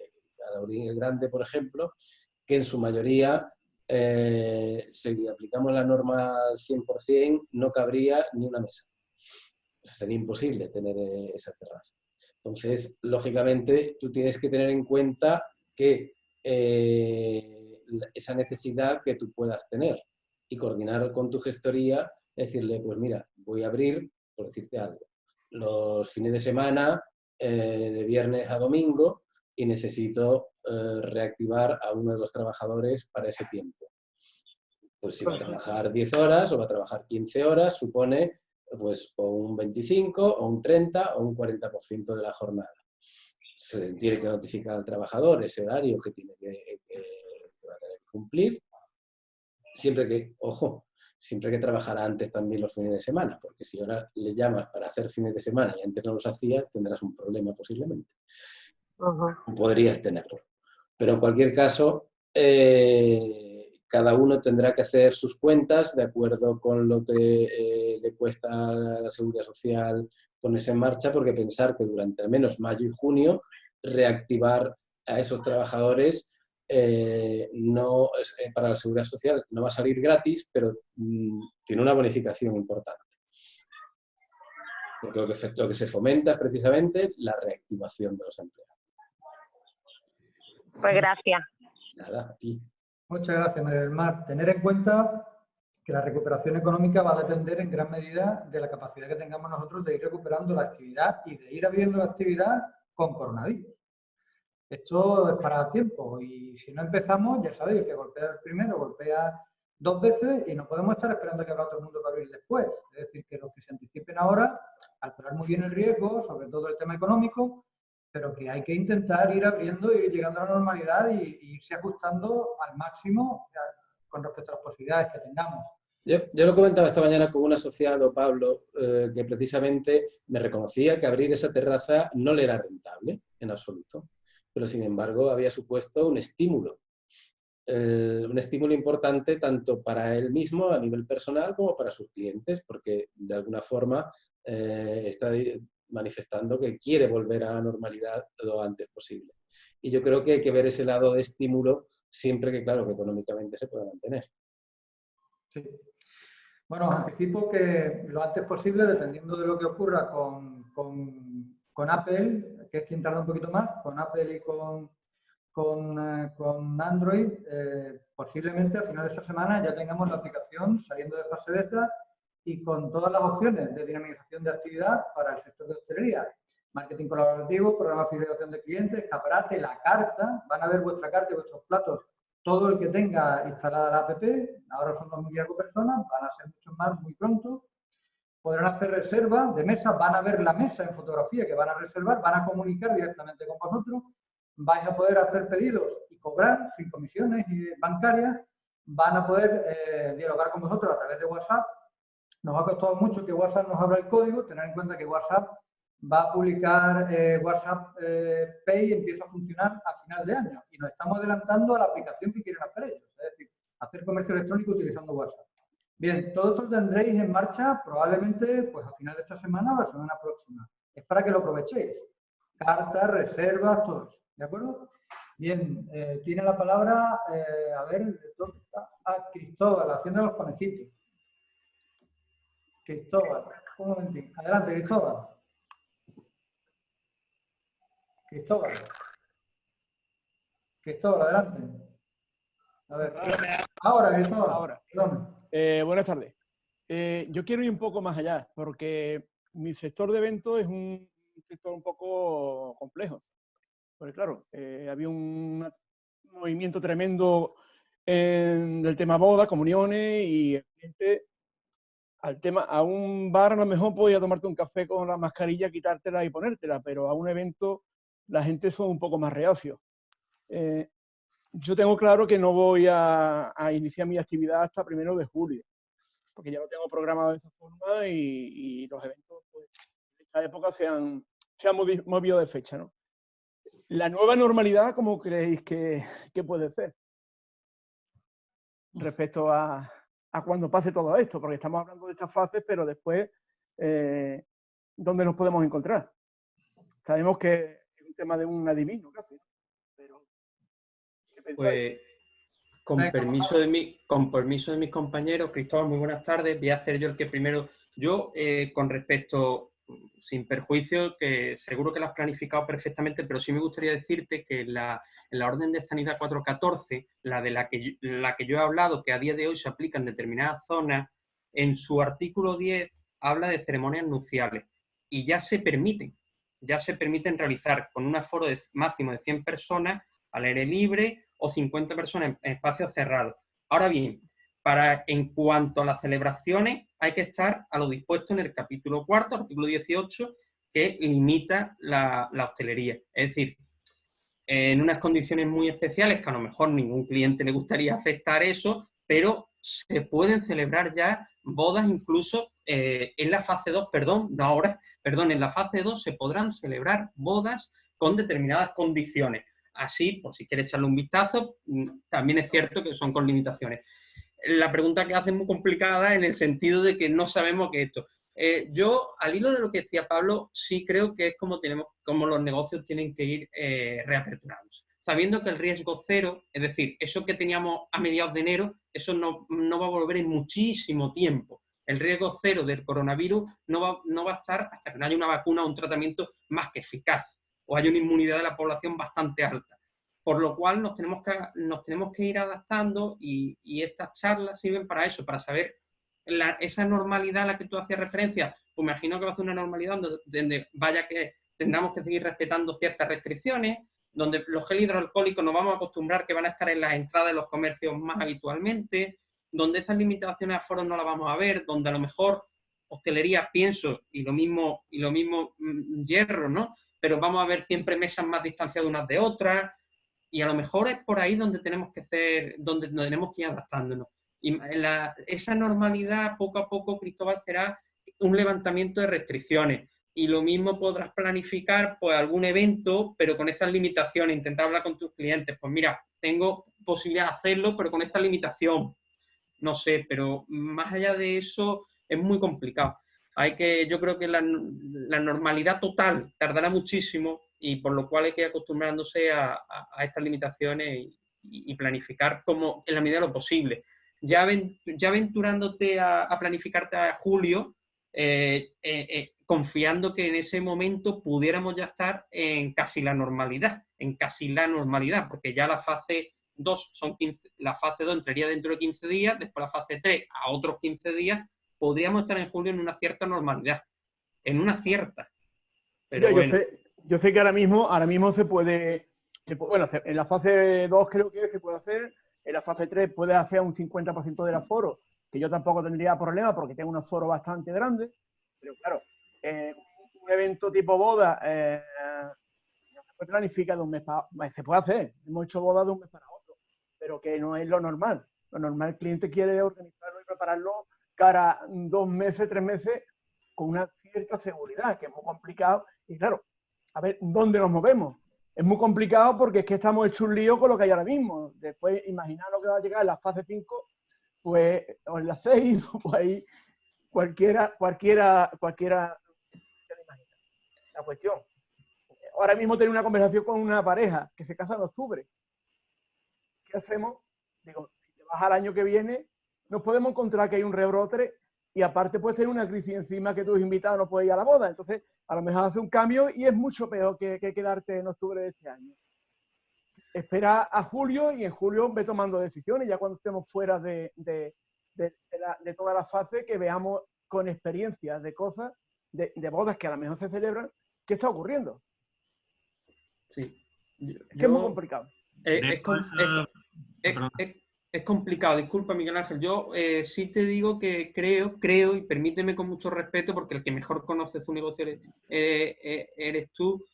Alaurín el Grande, por ejemplo, que en su mayoría, si aplicamos la norma al 100%, no cabría ni una mesa. O sea, sería imposible tener esa terraza. Entonces, lógicamente, tú tienes que tener en cuenta que esa necesidad que tú puedas tener y coordinar con tu gestoría, decirle, pues mira, voy a abrir, por decirte algo, los fines de semana, de viernes a domingo, y necesito reactivar a uno de los trabajadores para ese tiempo. Pues si va a trabajar 10 horas o va a trabajar 15 horas, supone pues o un 25, o un 30, o un 40% de la jornada. Se tiene que notificar al trabajador ese horario que tiene que va a tener que cumplir, siempre que trabajará antes también los fines de semana, porque si ahora le llamas para hacer fines de semana y antes no los hacías, tendrás un problema posiblemente. Podrías tenerlo. Pero en cualquier caso, cada uno tendrá que hacer sus cuentas de acuerdo con lo que le cuesta a la Seguridad Social ponerse en marcha, porque pensar que durante al menos mayo y junio reactivar a esos trabajadores para la Seguridad Social no va a salir gratis, pero tiene una bonificación importante. Porque lo que se fomenta es precisamente la reactivación de los empleados. Pues gracias. Nada, a ti. Muchas gracias, María del Mar. Tener en cuenta que la recuperación económica va a depender en gran medida de la capacidad que tengamos nosotros de ir recuperando la actividad y de ir abriendo la actividad con coronavirus. Esto es para tiempo y si no empezamos, ya sabéis, el que golpea el primero golpea 2 veces y no podemos estar esperando a que abra todo el mundo para abrir después. Es decir, que los que se anticipen ahora, calcular muy bien el riesgo, sobre todo el tema económico, pero que hay que intentar ir abriendo y ir llegando a la normalidad y irse ajustando al máximo con respecto a las posibilidades que tengamos. Yo lo comentaba esta mañana con un asociado, Pablo, que precisamente me reconocía que abrir esa terraza no le era rentable en absoluto, pero sin embargo había supuesto un estímulo importante tanto para él mismo a nivel personal como para sus clientes, porque de alguna forma está manifestando que quiere volver a la normalidad lo antes posible. Y yo creo que hay que ver ese lado de estímulo siempre que, claro, que económicamente se pueda mantener. Sí. Bueno, os anticipo que lo antes posible, dependiendo de lo que ocurra con Apple, que es quien tarda un poquito más, con Apple y con Android, posiblemente a final de esta semana ya tengamos la aplicación saliendo de fase beta y con todas las opciones de dinamización de actividad para el sector de hostelería. Marketing colaborativo, programa de fidelización de clientes, escaparate, la carta, van a ver vuestra carta y vuestros platos. Todo el que tenga instalada la app, ahora son 2.000 y algo personas, van a ser muchos más muy pronto. Podrán hacer reservas de mesa, van a ver la mesa en fotografía que van a reservar, van a comunicar directamente con vosotros, vais a poder hacer pedidos y cobrar sin comisiones bancarias, van a poder dialogar con vosotros a través de WhatsApp. Nos ha costado mucho que WhatsApp nos abra el código, tener en cuenta que WhatsApp va a publicar WhatsApp Pay y empieza a funcionar a final de año. Y nos estamos adelantando a la aplicación que quieren hacer ellos, es decir, hacer comercio electrónico utilizando WhatsApp. Bien, todo esto lo tendréis en marcha probablemente pues, a final de esta semana o la semana próxima. Es para que lo aprovechéis. Cartas, reservas, todo eso. ¿De acuerdo? Bien, tiene la palabra, a ver, a Cristóbal, haciendo los conejitos. Cristóbal, un momentín. Adelante, Cristóbal. Cristóbal, adelante. A ver. Ahora, Cristóbal. Ahora. Buenas tardes. Yo quiero ir un poco más allá, porque mi sector de eventos es un sector un poco complejo. Porque claro, había un movimiento tremendo del tema bodas, comuniones, y el cliente a un bar a lo mejor podía tomarte un café con la mascarilla, quitártela y ponértela, pero a un evento la gente son un poco más reacios. Yo tengo claro que no voy a iniciar mi actividad hasta 1 de julio, porque ya lo tengo programado de esa forma y los eventos pues, en esta época se han movido de fecha, ¿no? La nueva normalidad, ¿cómo creéis que puede ser? Respecto a cuando pase todo esto, porque estamos hablando de estas fases, pero después, ¿dónde nos podemos encontrar? Sabemos que es un tema de un adivino, casi, pero ¿qué pensáis? Pues, con permiso de mis compañeros, Cristóbal, muy buenas tardes. Voy a hacer yo el que primero. Yo, con respecto, sin perjuicio, que seguro que lo has planificado perfectamente, pero sí me gustaría decirte que en la Orden de Sanidad 414, la que yo he hablado, que a día de hoy se aplica en determinadas zonas, en su artículo 10 habla de ceremonias nupciales y ya se permiten realizar con un aforo máximo de 100 personas al aire libre o 50 personas en espacios cerrados. Ahora bien, en cuanto a las celebraciones, hay que estar a lo dispuesto en el capítulo 4, artículo 18, que limita la hostelería. Es decir, en unas condiciones muy especiales, que a lo mejor ningún cliente le gustaría aceptar eso, pero se pueden celebrar ya bodas incluso en la fase 2, en la fase 2 se podrán celebrar bodas con determinadas condiciones. Así, por si quieres echarle un vistazo, también es cierto que son con limitaciones. La pregunta que hace es muy complicada en el sentido de que no sabemos qué es esto. Yo, al hilo de lo que decía Pablo, sí creo que es como los negocios tienen que ir reaperturándose. Sabiendo que el riesgo cero, es decir, eso que teníamos a mediados de enero, eso no va a volver en muchísimo tiempo. El riesgo cero del coronavirus no va a estar hasta que no haya una vacuna o un tratamiento más que eficaz o haya una inmunidad de la población bastante alta. Por lo cual nos tenemos que ir adaptando y estas charlas sirven para eso, para saber esa normalidad a la que tú hacías referencia. Pues me imagino que va a ser una normalidad donde vaya que tendremos que seguir respetando ciertas restricciones, donde los gel hidroalcohólicos nos vamos a acostumbrar que van a estar en las entradas de los comercios más habitualmente, donde esas limitaciones a aforos no las vamos a ver, donde a lo mejor hostelería, pienso, y lo mismo hierro, ¿no? Pero vamos a ver siempre mesas más distanciadas unas de otras, y a lo mejor es por ahí donde tenemos que ir adaptándonos. Y esa normalidad, poco a poco, Cristóbal, será un levantamiento de restricciones. Y lo mismo podrás planificar pues, algún evento, pero con esas limitaciones, intentar hablar con tus clientes. Pues mira, tengo posibilidad de hacerlo, pero con esta limitación. No sé, pero más allá de eso es muy complicado. Yo creo que la normalidad total tardará muchísimo y por lo cual hay que ir acostumbrándose a estas limitaciones y planificar como en la medida de lo posible. ya aventurándote a planificarte a julio, confiando que en ese momento pudiéramos ya estar en casi la normalidad, porque ya la fase 2 la fase 2 entraría dentro de 15 días, después la fase 3 a otros 15 días, podríamos estar en julio en una cierta normalidad, pero mira, bueno. yo sé que ahora mismo se puede, bueno, en la fase 2 creo que se puede hacer, en la fase 3 puede hacer un 50% del aforo, que yo tampoco tendría problema porque tengo un aforo bastante grande, pero claro, un evento tipo boda no se puede planificar de un mes para se puede hacer, hemos hecho bodas de un mes para otro, pero que no es lo normal. Lo normal, el cliente quiere organizarlo y prepararlo cara 2 meses, 3 meses con una cierta seguridad, que es muy complicado. Y claro, a ver, ¿dónde nos movemos? Es muy complicado porque es que estamos hechos un lío con lo que hay ahora mismo. Después, imaginar lo que va a llegar en la fase 5, pues, o en la 6, pues ahí cualquiera se imagina. La cuestión. Ahora mismo tengo una conversación con una pareja que se casa en octubre. ¿Qué hacemos? Digo, si te vas al año que viene, nos podemos encontrar que hay un rebrote y aparte puede tener una crisis encima que tus invitados no pueden ir a la boda. Entonces, a lo mejor hace un cambio y es mucho peor que quedarte en octubre de este año. Espera a julio y en julio ve tomando decisiones, ya cuando estemos fuera de toda la fase, que veamos con experiencias de cosas, de bodas que a lo mejor se celebran, qué está ocurriendo. Sí. Es que es muy complicado. Es complicado, disculpa Miguel Ángel. Yo sí te digo que creo, y permíteme con mucho respeto, porque el que mejor conoce su negocio eres tú,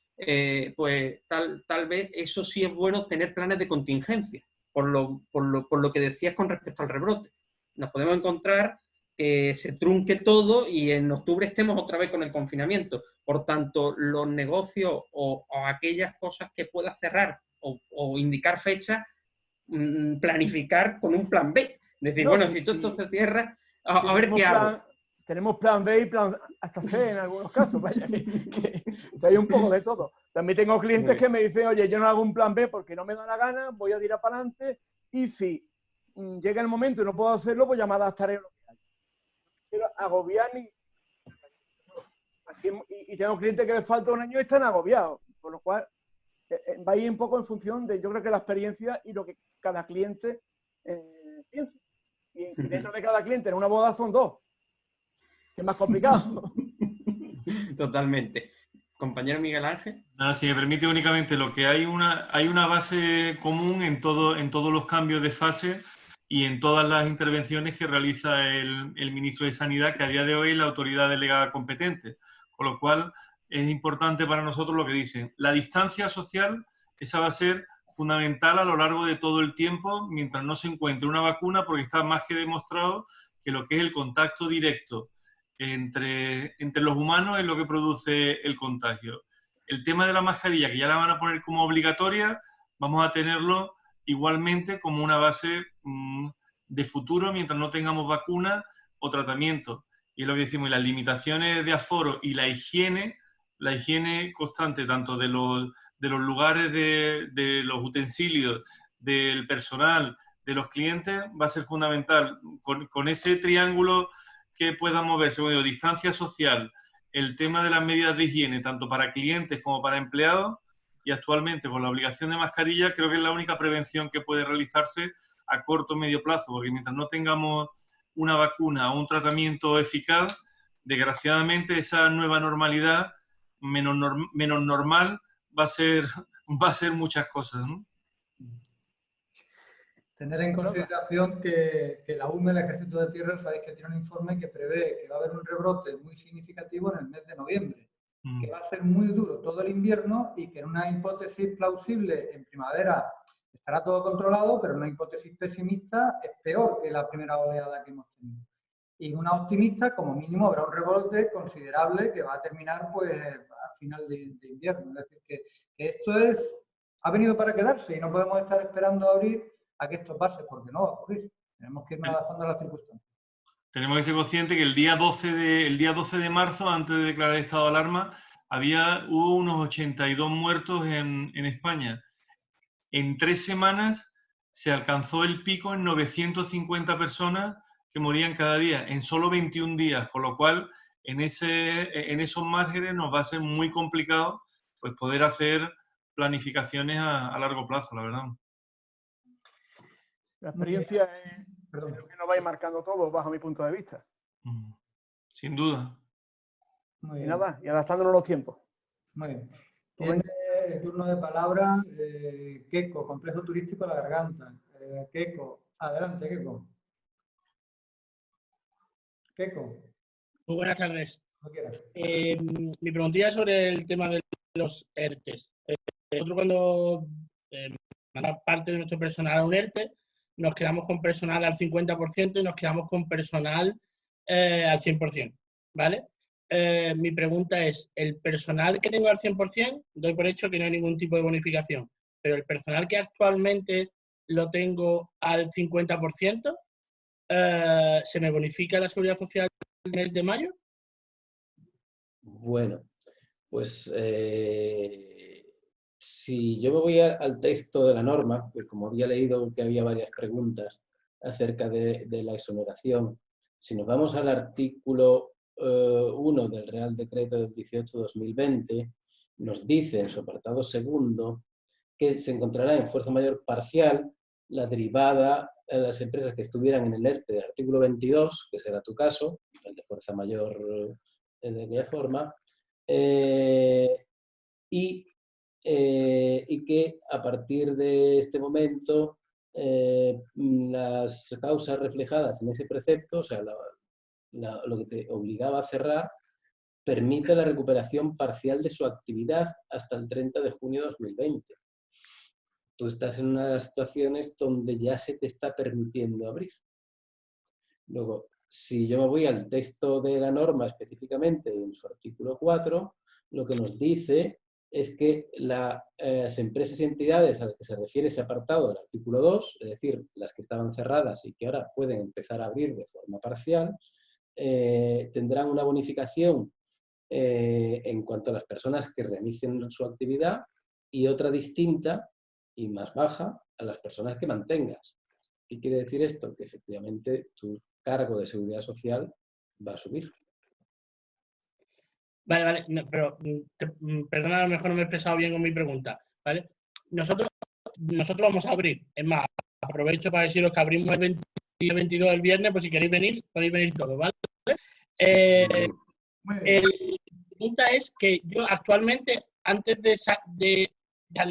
pues tal vez eso sí es bueno tener planes de contingencia, por lo que decías con respecto al rebrote. Nos podemos encontrar que se trunque todo y en octubre estemos otra vez con el confinamiento. Por tanto, los negocios o aquellas cosas que puedas cerrar o indicar fechas, planificar con un plan B. Decir, no, bueno, si todo esto se cierra, a ver qué hago. Tenemos plan B y plan hasta C en algunos casos, vaya, que hay un poco de todo. También tengo clientes que me dicen, oye, yo no hago un plan B porque no me da la gana, voy a tirar para adelante y si llega el momento y no puedo hacerlo, pues ya me adaptaré a lo que hay. No quiero agobiar y tengo clientes que les falta un año y están agobiados, por lo cual va a ir un poco en función de, yo creo que la experiencia y lo que cada cliente piensa. Y dentro de cada cliente en una boda son 2. Que es más complicado. Totalmente. Compañero Miguel Ángel. Nada, si me permite únicamente, lo que hay una base común en todos los cambios de fase y en todas las intervenciones que realiza el ministro de Sanidad, que a día de hoy es la autoridad delegada competente. Con lo cual, es importante para nosotros lo que dicen. La distancia social, esa va a ser fundamental a lo largo de todo el tiempo, mientras no se encuentre una vacuna, porque está más que demostrado que lo que es el contacto directo entre los humanos es lo que produce el contagio. El tema de la mascarilla, que ya la van a poner como obligatoria, vamos a tenerlo igualmente como una base de futuro mientras no tengamos vacuna o tratamiento. Y es lo que decimos, las limitaciones de aforo y la higiene constante tanto de los lugares, de los utensilios, del personal, de los clientes, va a ser fundamental. Con ese triángulo que pueda moverse, bueno, distancia social, el tema de las medidas de higiene, tanto para clientes como para empleados, y actualmente con la obligación de mascarilla, creo que es la única prevención que puede realizarse a corto o medio plazo, porque mientras no tengamos una vacuna o un tratamiento eficaz, desgraciadamente esa nueva normalidad menos normal va a ser muchas cosas, ¿no? Tener en consideración que la UME, el Ejército de Tierra, sabéis que tiene un informe que prevé que va a haber un rebrote muy significativo en el mes de noviembre, que va a ser muy duro todo el invierno y que en una hipótesis plausible en primavera estará todo controlado, pero en una hipótesis pesimista es peor que la primera oleada que hemos tenido. Y en una optimista, como mínimo, habrá un rebrote considerable que va a terminar pues a final de invierno. Es decir, que esto ha venido para quedarse y no podemos estar esperando a abrir a que esto pase, porque no va a ocurrir. Tenemos que irnos adaptando a las circunstancias. Tenemos que ser conscientes que el día 12 de marzo, antes de declarar el estado de alarma, hubo unos 82 muertos en España. En 3 semanas se alcanzó el pico en 950 personas que morían cada día, en solo 21 días, con lo cual en esos márgenes nos va a ser muy complicado pues, poder hacer planificaciones a largo plazo, la verdad. La experiencia es lo que nos va a ir marcando todo, bajo mi punto de vista. Sin duda. Muy Y bien. nada, y adaptándonos a los tiempos. Muy bien. Tiene el turno de palabra Keiko, Complejo Turístico La Garganta. Keiko, adelante, Keiko. Keiko, Muy buenas tardes. no quieras. Mi preguntilla es sobre el tema de los ERTES. Nosotros cuando manda parte de nuestro personal a un ERTE, nos quedamos con personal al 50% y nos quedamos con personal al 100%, ¿vale? Mi pregunta es, ¿el personal que tengo al 100%, doy por hecho que no hay ningún tipo de bonificación, pero el personal que actualmente lo tengo al 50%, ¿se me bonifica la seguridad social el mes de mayo? Bueno, pues si yo me voy al texto de la norma, que como había leído que había varias preguntas acerca de la exoneración, si nos vamos al artículo 1 del Real Decreto del 18/2020, nos dice en su apartado segundo que se encontrará en fuerza mayor parcial la derivada a las empresas que estuvieran en el ERTE del artículo 22, que será tu caso, el de fuerza mayor de aquella forma, y que a partir de este momento las causas reflejadas en ese precepto, o sea, lo que te obligaba a cerrar, permite la recuperación parcial de su actividad hasta el 30 de junio de 2020. Tú estás en una de las situaciones donde ya se te está permitiendo abrir. Luego, si yo me voy al texto de la norma específicamente en su artículo 4, lo que nos dice es que las empresas y entidades a las que se refiere ese apartado del artículo 2, es decir, las que estaban cerradas y que ahora pueden empezar a abrir de forma parcial, tendrán una bonificación en cuanto a las personas que reinicien su actividad y otra distinta y más baja a las personas que mantengas. ¿Qué quiere decir esto? Que efectivamente tu cargo de seguridad social va a subir. Vale, no, pero perdona, a lo mejor no me he expresado bien con mi pregunta, ¿vale? Nosotros vamos a abrir, es más, aprovecho para deciros que abrimos el 22 el viernes, pues si queréis venir, podéis venir todos, ¿vale? La pregunta es que yo actualmente, antes de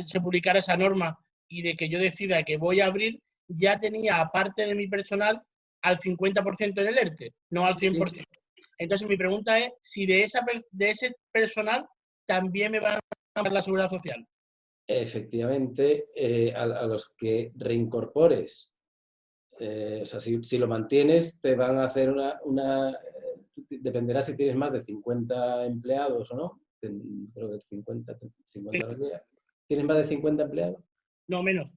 se publicara esa norma y de que yo decida que voy a abrir, ya tenía aparte de mi personal al 50% en el ERTE, no al 100%. Entonces mi pregunta es si de ese personal también me van a dar la seguridad social. Efectivamente, a los que reincorpores, o sea, si lo mantienes, te van a hacer dependerá si tienes más de 50 empleados o no. Creo que 50 ¿Tienes más de 50 empleados? No, menos.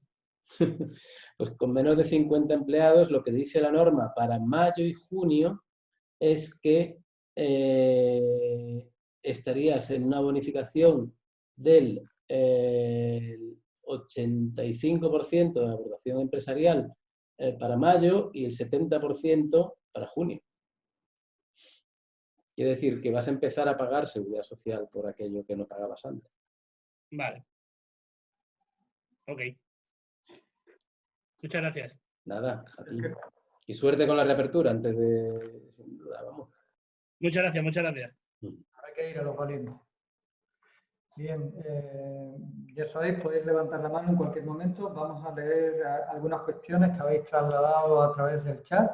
Pues con menos de 50 empleados, lo que dice la norma para mayo y junio es que estarías en una bonificación del 85% de la aportación empresarial para mayo y el 70% para junio. Quiere decir que vas a empezar a pagar seguridad social por aquello que no pagabas antes. Vale. Ok. Muchas gracias. Nada, a ti. Y suerte con la reapertura antes de... Sin duda, vamos. Muchas gracias, muchas gracias. Hay que ir a los valientes. Bien, ya sabéis, podéis levantar la mano en cualquier momento. Vamos a leer algunas cuestiones que habéis trasladado a través del chat.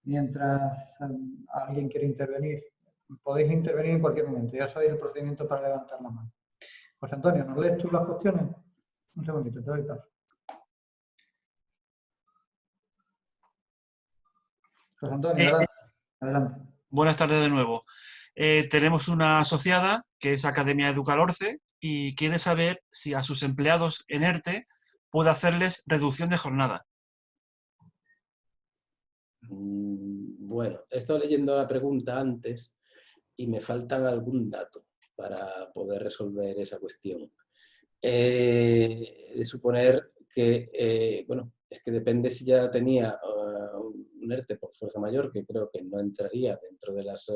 Mientras alguien quiere intervenir, podéis intervenir en cualquier momento. Ya sabéis el procedimiento para levantar la mano. José Antonio, ¿nos lees tú las cuestiones? Un segundito, te doy paso. José Antonio, adelante. Buenas tardes de nuevo. Tenemos una asociada que es Academia Educalorce y quiere saber si a sus empleados en ERTE puede hacerles reducción de jornada. Bueno, he estado leyendo la pregunta antes y me faltan algún dato para poder resolver esa cuestión. De suponer que, bueno, es que depende si ya tenía un ERTE por fuerza mayor, que creo que no entraría dentro de las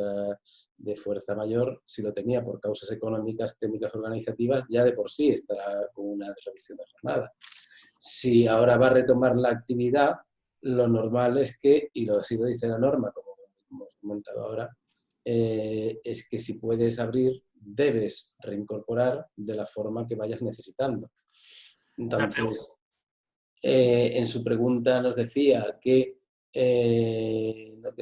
de fuerza mayor. Si lo tenía por causas económicas, técnicas, organizativas, ya de por sí estará con una reducción de jornada. Si ahora va a retomar la actividad, lo normal es que, y así lo dice la norma, como hemos comentado ahora, es que si puedes abrir, debes reincorporar de la forma que vayas necesitando. Entonces, en su pregunta nos decía que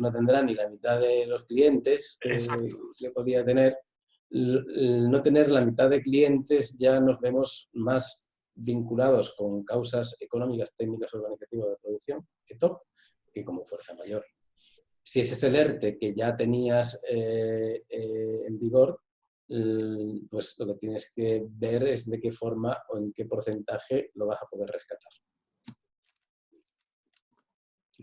no tendrá ni la mitad de los clientes que podía tener. No tener la mitad de clientes ya nos vemos más vinculados con causas económicas, técnicas, organizativas de producción, que como fuerza mayor. Si ese es el ERTE que ya tenías en vigor, pues lo que tienes que ver es de qué forma o en qué porcentaje lo vas a poder rescatar.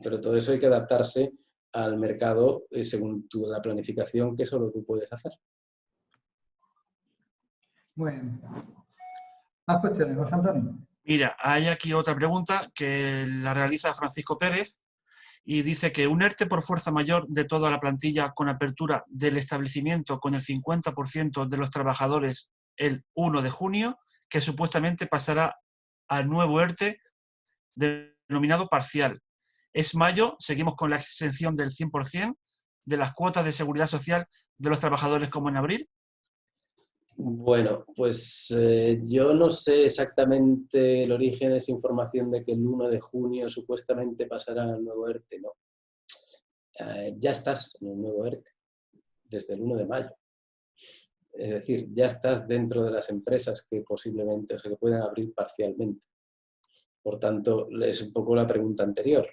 Pero todo eso hay que adaptarse al mercado según la planificación que solo tú puedes hacer. Muy bien. ¿Más cuestiones, José Antonio? Mira, hay aquí otra pregunta que la realiza Francisco Pérez y dice que un ERTE por fuerza mayor de toda la plantilla con apertura del establecimiento con el 50% de los trabajadores el 1 de junio, que supuestamente pasará al nuevo ERTE denominado parcial. Es mayo, seguimos con la exención del 100% de las cuotas de seguridad social de los trabajadores como en abril. Bueno, pues yo no sé exactamente el origen de esa información de que el 1 de junio supuestamente pasará al nuevo ERTE, no. Ya estás en el nuevo ERTE, desde el 1 de mayo. Es decir, ya estás dentro de las empresas que posiblemente, o sea, que pueden abrir parcialmente. Por tanto, es un poco la pregunta anterior.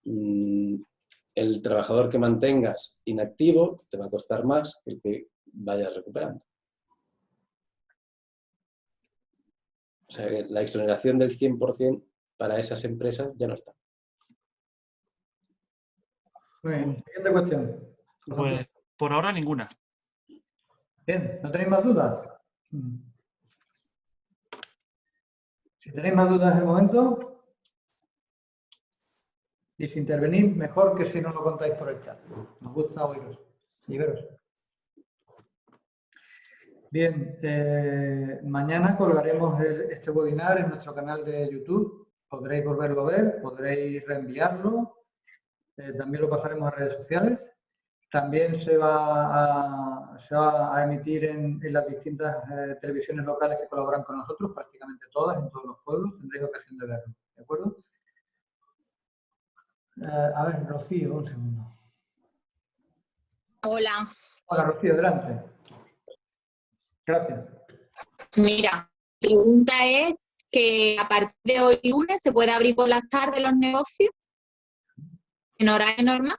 El trabajador que mantengas inactivo te va a costar más que el que vayas recuperando. O sea, que la exoneración del 100% para esas empresas ya no está. Muy bien. Siguiente cuestión. Pues por ahora ninguna. Bien, ¿no tenéis más dudas? Si tenéis más dudas en el momento, y si intervenís, mejor que si no lo contáis por el chat. Nos gusta oíros y veros. Bien, mañana colgaremos este webinar en nuestro canal de YouTube. Podréis volverlo a ver, podréis reenviarlo. También lo pasaremos a redes sociales. También se va a emitir en las distintas televisiones locales que colaboran con nosotros, prácticamente todas, en todos los pueblos. Tendréis ocasión de verlo, ¿de acuerdo? A ver, Rocío, un segundo. Hola. Hola, Rocío, adelante. Gracias. Mira, la pregunta es que a partir de hoy lunes se puede abrir por las tardes los negocios en horario normal.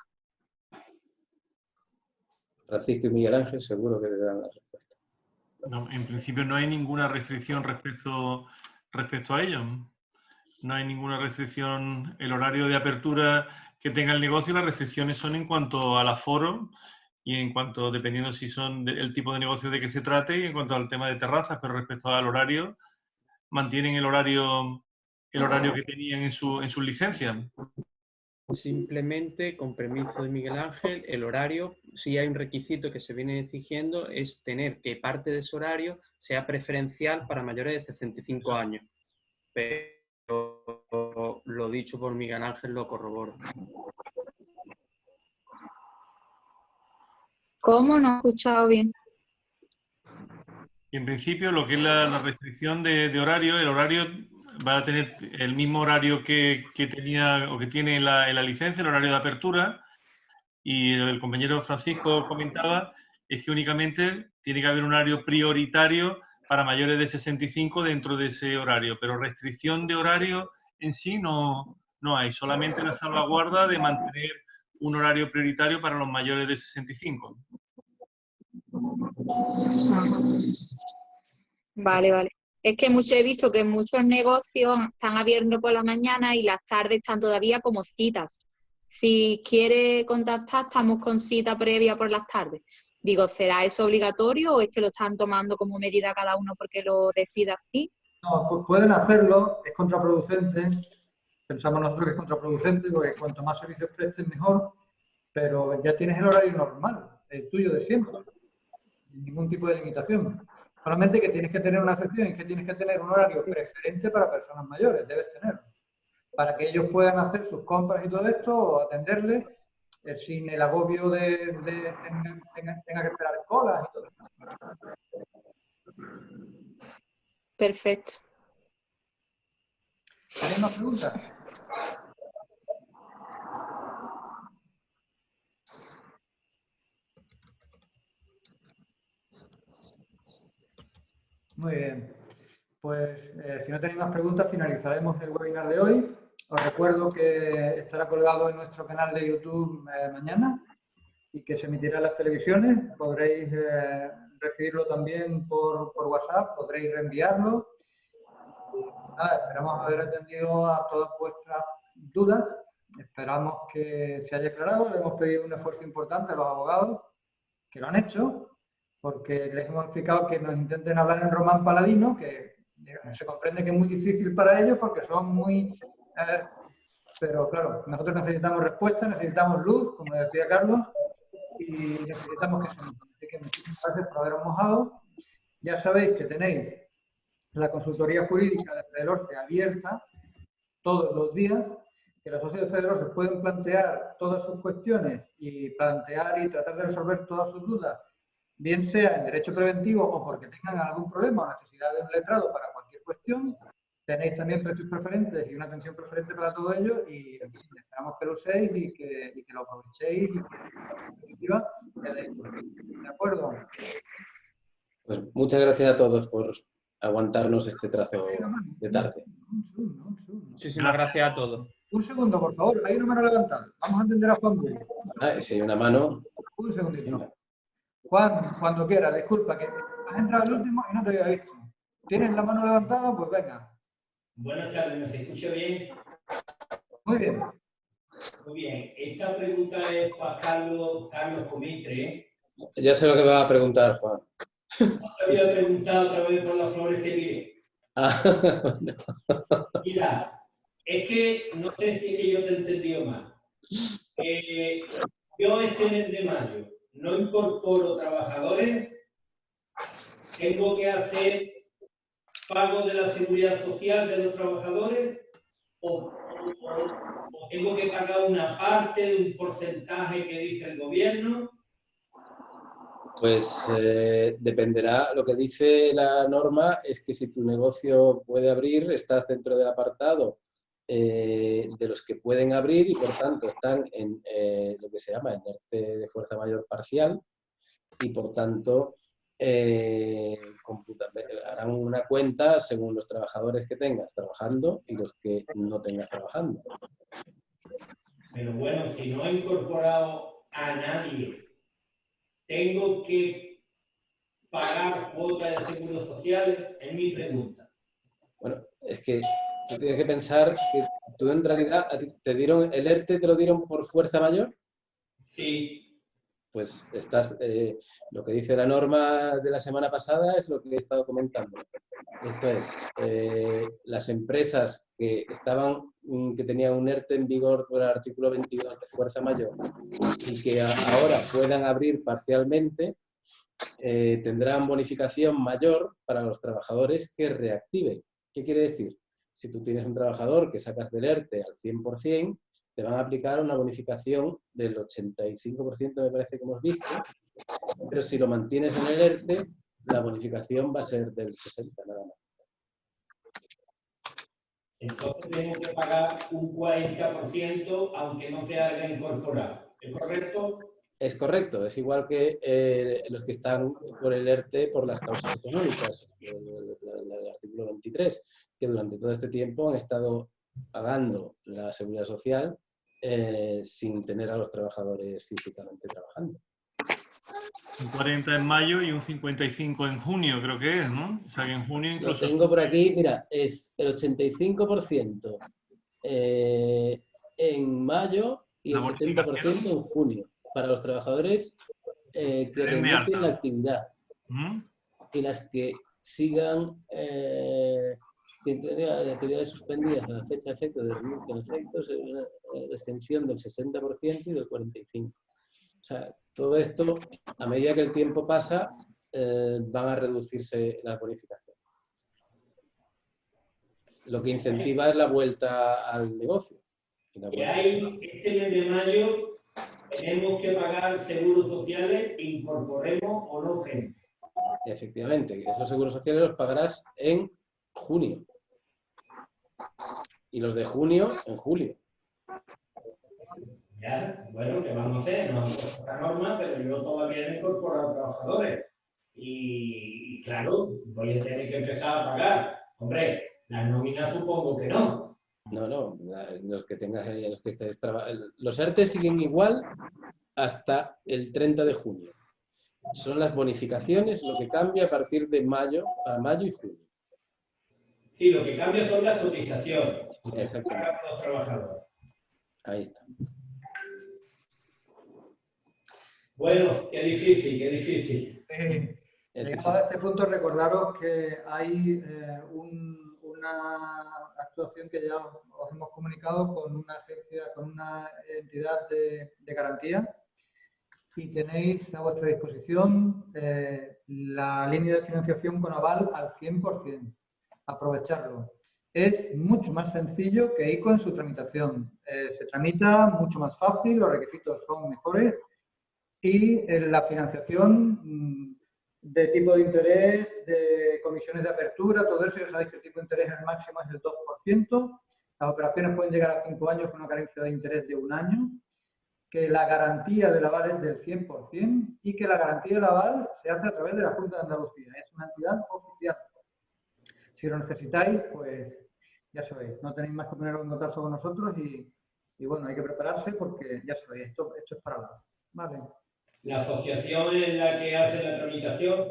Francisco y Miguel Ángel seguro que te dan la respuesta. No, en principio no hay ninguna restricción respecto a ello. No hay ninguna restricción. El horario de apertura que tenga el negocio, las restricciones son en cuanto al aforo y en cuanto, dependiendo si son el tipo de negocio de que se trate, y en cuanto al tema de terrazas, pero respecto al horario, mantienen el horario que tenían en sus licencias. Simplemente, con permiso de Miguel Ángel, el horario, si hay un requisito que se viene exigiendo, es tener que parte de ese horario sea preferencial para mayores de 65 años. Pero lo dicho por Miguel Ángel lo corroboro. ¿Cómo? No he escuchado bien. Y en principio, lo que es la restricción de horario, el horario va a tener el mismo horario que tenía o que tiene en la licencia, el horario de apertura, y el compañero Francisco comentaba, es que únicamente tiene que haber un horario prioritario para mayores de 65 dentro de ese horario, pero restricción de horario en sí no hay, solamente la salvaguarda de mantener un horario prioritario para los mayores de 65. Vale, vale. Es que he visto que muchos negocios están abiertos por la mañana y las tardes están todavía como citas. Si quiere contactar, estamos con cita previa por las tardes. Digo, ¿será eso obligatorio o es que lo están tomando como medida cada uno porque lo decida así? No, pues pueden hacerlo, es contraproducente, Pensamos nosotros que es contraproducente, porque cuanto más servicios prestes, mejor, pero ya tienes el horario normal, el tuyo de siempre, sin ningún tipo de limitación. Solamente que tienes que tener una excepción, es que tienes que tener un horario preferente para personas mayores, debes tenerlo, para que ellos puedan hacer sus compras y todo esto, o atenderles, sin el agobio de tenga que esperar colas y todo esto. Perfecto. ¿Tenéis más preguntas? Muy bien. Pues si no tenéis más preguntas, finalizaremos el webinar de hoy. Os recuerdo que estará colgado en nuestro canal de YouTube mañana y que se emitirá en las televisiones. Podréis recibirlo también por WhatsApp, podréis reenviarlo. Esperamos haber atendido a todas vuestras dudas. Esperamos que se haya aclarado. Le hemos pedido un esfuerzo importante a los abogados que lo han hecho, porque les hemos explicado que nos intenten hablar en román paladino, que se comprende que es muy difícil para ellos porque son muy... pero claro, nosotros necesitamos respuesta, necesitamos luz, como decía Carlos, y necesitamos que se nos... Así que muchísimas gracias por haberos mojado. Ya sabéis que tenéis la consultoría jurídica de Federorce abierta todos los días, que los socios de Federorce pueden plantear todas sus cuestiones y plantear y tratar de resolver todas sus dudas, bien sea en derecho preventivo o porque tengan algún problema o necesidad de un letrado para cualquier cuestión. Tenéis también precios preferentes y una atención preferente para todo ello, y en fin, esperamos que lo uséis y que lo aprovechéis y que, en definitiva, ¿de acuerdo? Pues muchas gracias a todos por aguantarnos este trazo de tarde. Muchísimas gracias a todos. Un segundo, por favor. Hay una mano levantada. Vamos a atender a Juan Bullo. Si hay una mano... Un segundito. Juan, cuando quieras, disculpa, que has entrado el último y no te había visto. ¿Tienes la mano levantada? Pues venga. Buenas tardes, ¿me se escucha bien? Muy bien. Muy bien. Esta pregunta es para Carlos Comitre. Ya sé lo que me va a preguntar, Juan. No te había preguntado otra vez por las flores que tiré. Mira, es que no sé si es que yo te he entendido mal. Yo este mes de mayo no incorporo trabajadores, tengo que hacer pago de la seguridad social de los trabajadores o tengo que pagar una parte de un porcentaje que dice el gobierno. Pues dependerá. Lo que dice la norma es que si tu negocio puede abrir, estás dentro del apartado de los que pueden abrir y por tanto están en lo que se llama el ERTE de fuerza mayor parcial y por tanto harán una cuenta según los trabajadores que tengas trabajando y los que no tengas trabajando. Pero bueno, si no he incorporado a nadie, ¿tengo que pagar cuotas de seguros sociales? Es mi pregunta. Bueno, es que tú tienes que pensar que tú en realidad a ti te dieron el ERTE, ¿te lo dieron por fuerza mayor? Sí. Pues estás, lo que dice la norma de la semana pasada es lo que he estado comentando. Esto es, las empresas que tenían un ERTE en vigor por el artículo 22 de fuerza mayor y que ahora puedan abrir parcialmente, tendrán bonificación mayor para los trabajadores que reactiven. ¿Qué quiere decir? Si tú tienes un trabajador que sacas del ERTE al 100%, te van a aplicar una bonificación del 85%, me parece que hemos visto, pero si lo mantienes en el ERTE, la bonificación va a ser del 60%, nada más. Entonces tengo que pagar un 40% aunque no se haya incorporado. ¿Es correcto? Es correcto, es igual que los que están por el ERTE por las causas económicas, el artículo 23, que durante todo este tiempo han estado pagando la seguridad social sin tener a los trabajadores físicamente trabajando. Un 40 en mayo y un 55 en junio, creo que es, ¿no? O sea, que en junio incluso... Lo tengo por aquí, mira, es el 85% en mayo y el 70% en junio, para los trabajadores que reinicien la actividad. Y las que sigan, que actividades suspendidas a la fecha de efecto de renuncia en efectos, una extensión del 60% y del 45%. O sea, todo esto, a medida que el tiempo pasa, van a reducirse las bonificaciones. Lo que incentiva es la vuelta al negocio. Que hay este mes de mayo, tenemos que pagar seguros sociales, incorporemos o no gente. Efectivamente, esos seguros sociales los pagarás en junio. Y los de junio en julio. Ya, bueno, ¿qué vamos a hacer? No vamos a la norma, pero yo todavía no he incorporado trabajadores. Y claro, voy a tener que empezar a pagar. Hombre, las nóminas supongo que no. No, los que tengas los que estés los ERTE siguen igual hasta el 30 de junio. Son las bonificaciones lo que cambia a partir de mayo, para mayo y junio. Sí, lo que cambia son las cotizaciones. Exactamente. Para los trabajadores. Ahí está. Bueno, qué difícil, qué difícil. Llegado a este punto, recordaros que hay una actuación que ya os hemos comunicado con una agencia, con una entidad de garantía, y tenéis a vuestra disposición la línea de financiación con aval al 100%. Aprovecharlo. Es mucho más sencillo que ICO en su tramitación. Se tramita mucho más fácil, los requisitos son mejores y la financiación de tipo de interés, de comisiones de apertura, todo eso, ya sabéis que el tipo de interés el máximo es el 2%. Las operaciones pueden llegar a 5 años con una carencia de interés de 1 año, que la garantía del aval es del 100% y que la garantía del aval se hace a través de la Junta de Andalucía. Es una entidad oficial. Si lo necesitáis, pues ya sabéis, no tenéis más que poneros en contacto con nosotros y bueno, hay que prepararse porque ya sabéis, esto es para nada. Vale. ¿La asociación es la que hace la tramitación?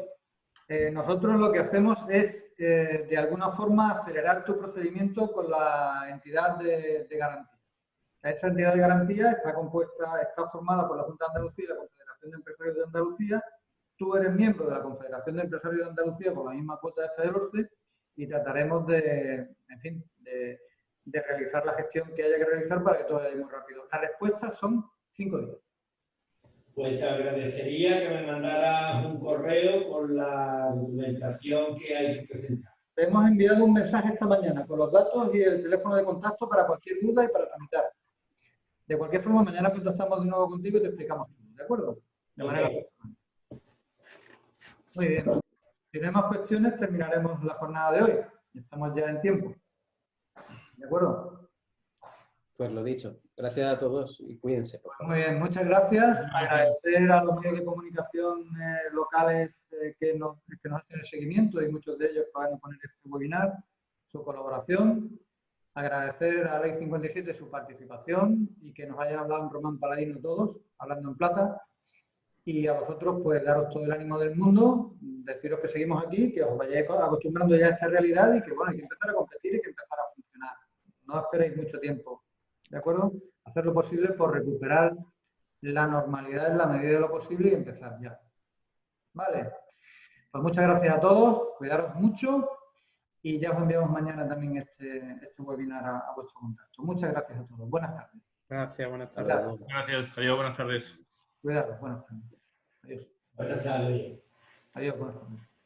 Nosotros lo que hacemos es, de alguna forma, acelerar tu procedimiento con la entidad de garantía. Esa entidad de garantía está formada por la Junta de Andalucía y la Confederación de Empresarios de Andalucía. Tú eres miembro de la Confederación de Empresarios de Andalucía con la misma cuota de FEDELORCE y trataremos de realizar la gestión que haya que realizar para que todo vaya muy rápido. Las respuestas son 5 días. Pues te agradecería que me mandaras un correo con la documentación que hay que presentar. Te hemos enviado un mensaje esta mañana con los datos y el teléfono de contacto para cualquier duda y para tramitar. De cualquier forma, mañana contactamos de nuevo contigo y te explicamos todo, ¿de acuerdo? De manera personal. Muy bien. Si no hay más cuestiones, terminaremos la jornada de hoy. Estamos ya en tiempo. ¿De acuerdo? Pues lo dicho. Gracias a todos y cuídense. Muy bien, muchas gracias. Agradecer a los medios de comunicación locales que nos hacen el seguimiento y muchos de ellos que van a poner este webinar, su colaboración. Agradecer a Ley 57 su participación y que nos hayan hablado en Román Paladino todos, hablando en plata. Y a vosotros, pues, daros todo el ánimo del mundo, deciros que seguimos aquí, que os vayáis acostumbrando ya a esta realidad y que, bueno, hay que empezar a competir y que empezar a funcionar. No esperéis mucho tiempo, ¿de acuerdo? Hacer lo posible por recuperar la normalidad en la medida de lo posible y empezar ya. Vale. Pues muchas gracias a todos, cuidaros mucho y ya os enviamos mañana también este webinar a vuestro contacto. Muchas gracias a todos. Buenas tardes. Gracias, buenas tardes. Gracias, adiós, buenas tardes. Cuidaros, buenas tardes. Adiós. Buenas tardes. Adiós, buenas tardes.